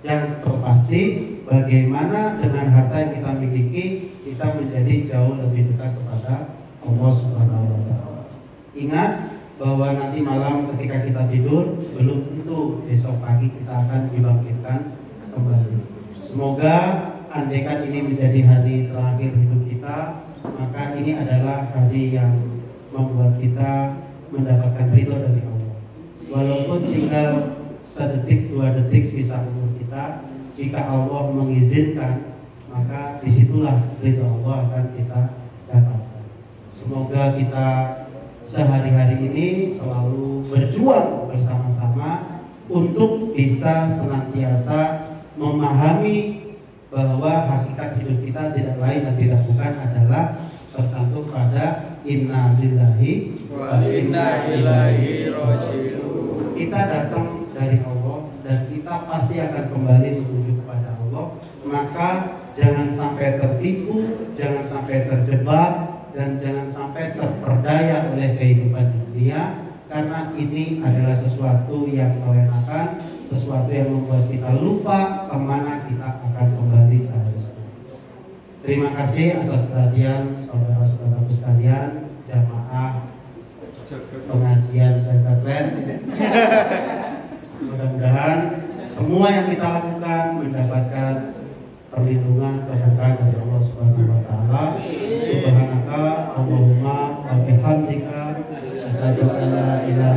Speaker 1: Yang terpasti bagaimana dengan harta yang kita miliki kita menjadi jauh lebih dekat kepada Allah Subhanahu wa taala. Ingat bahwa nanti malam ketika kita tidur belum tentu besok pagi kita akan dibangkitkan kembali. Semoga andaikan ini menjadi hari terakhir hidup kita, maka ini adalah hari yang membuat kita mendapatkan ridho dari Allah. Walaupun tinggal sedetik, 2 detik sisa umur kita, jika Allah mengizinkan, maka disitulah ridho Allah akan kita dapatkan. Semoga kita sehari-hari ini selalu berjuang bersama-sama untuk bisa senantiasa memahami bahwa hakikat hidup kita tidak lain dan tidak bukan adalah tercantum pada inna lillahi wa inna ilaihi raji'un. Kita datang dari Allah dan kita pasti akan kembali menuju kepada Allah. Maka jangan sampai tertipu, jangan sampai terjebak, dan jangan sampai terperdaya oleh kehidupan dunia, karena ini adalah sesuatu yang melenakan, sesuatu yang membuat kita lupa kemana kita akan kembali seharusnya. Terima kasih atas perhatian saudara-saudaraku sekalian, jamaah pengajian Jagatlen. Mudah-mudahan semua yang kita lakukan mendapatkan perlindungan keberkahan dari Allah Subhanahu wa taala. Subhanaka Allahumma wa bihamdika asyhadu an la ilaha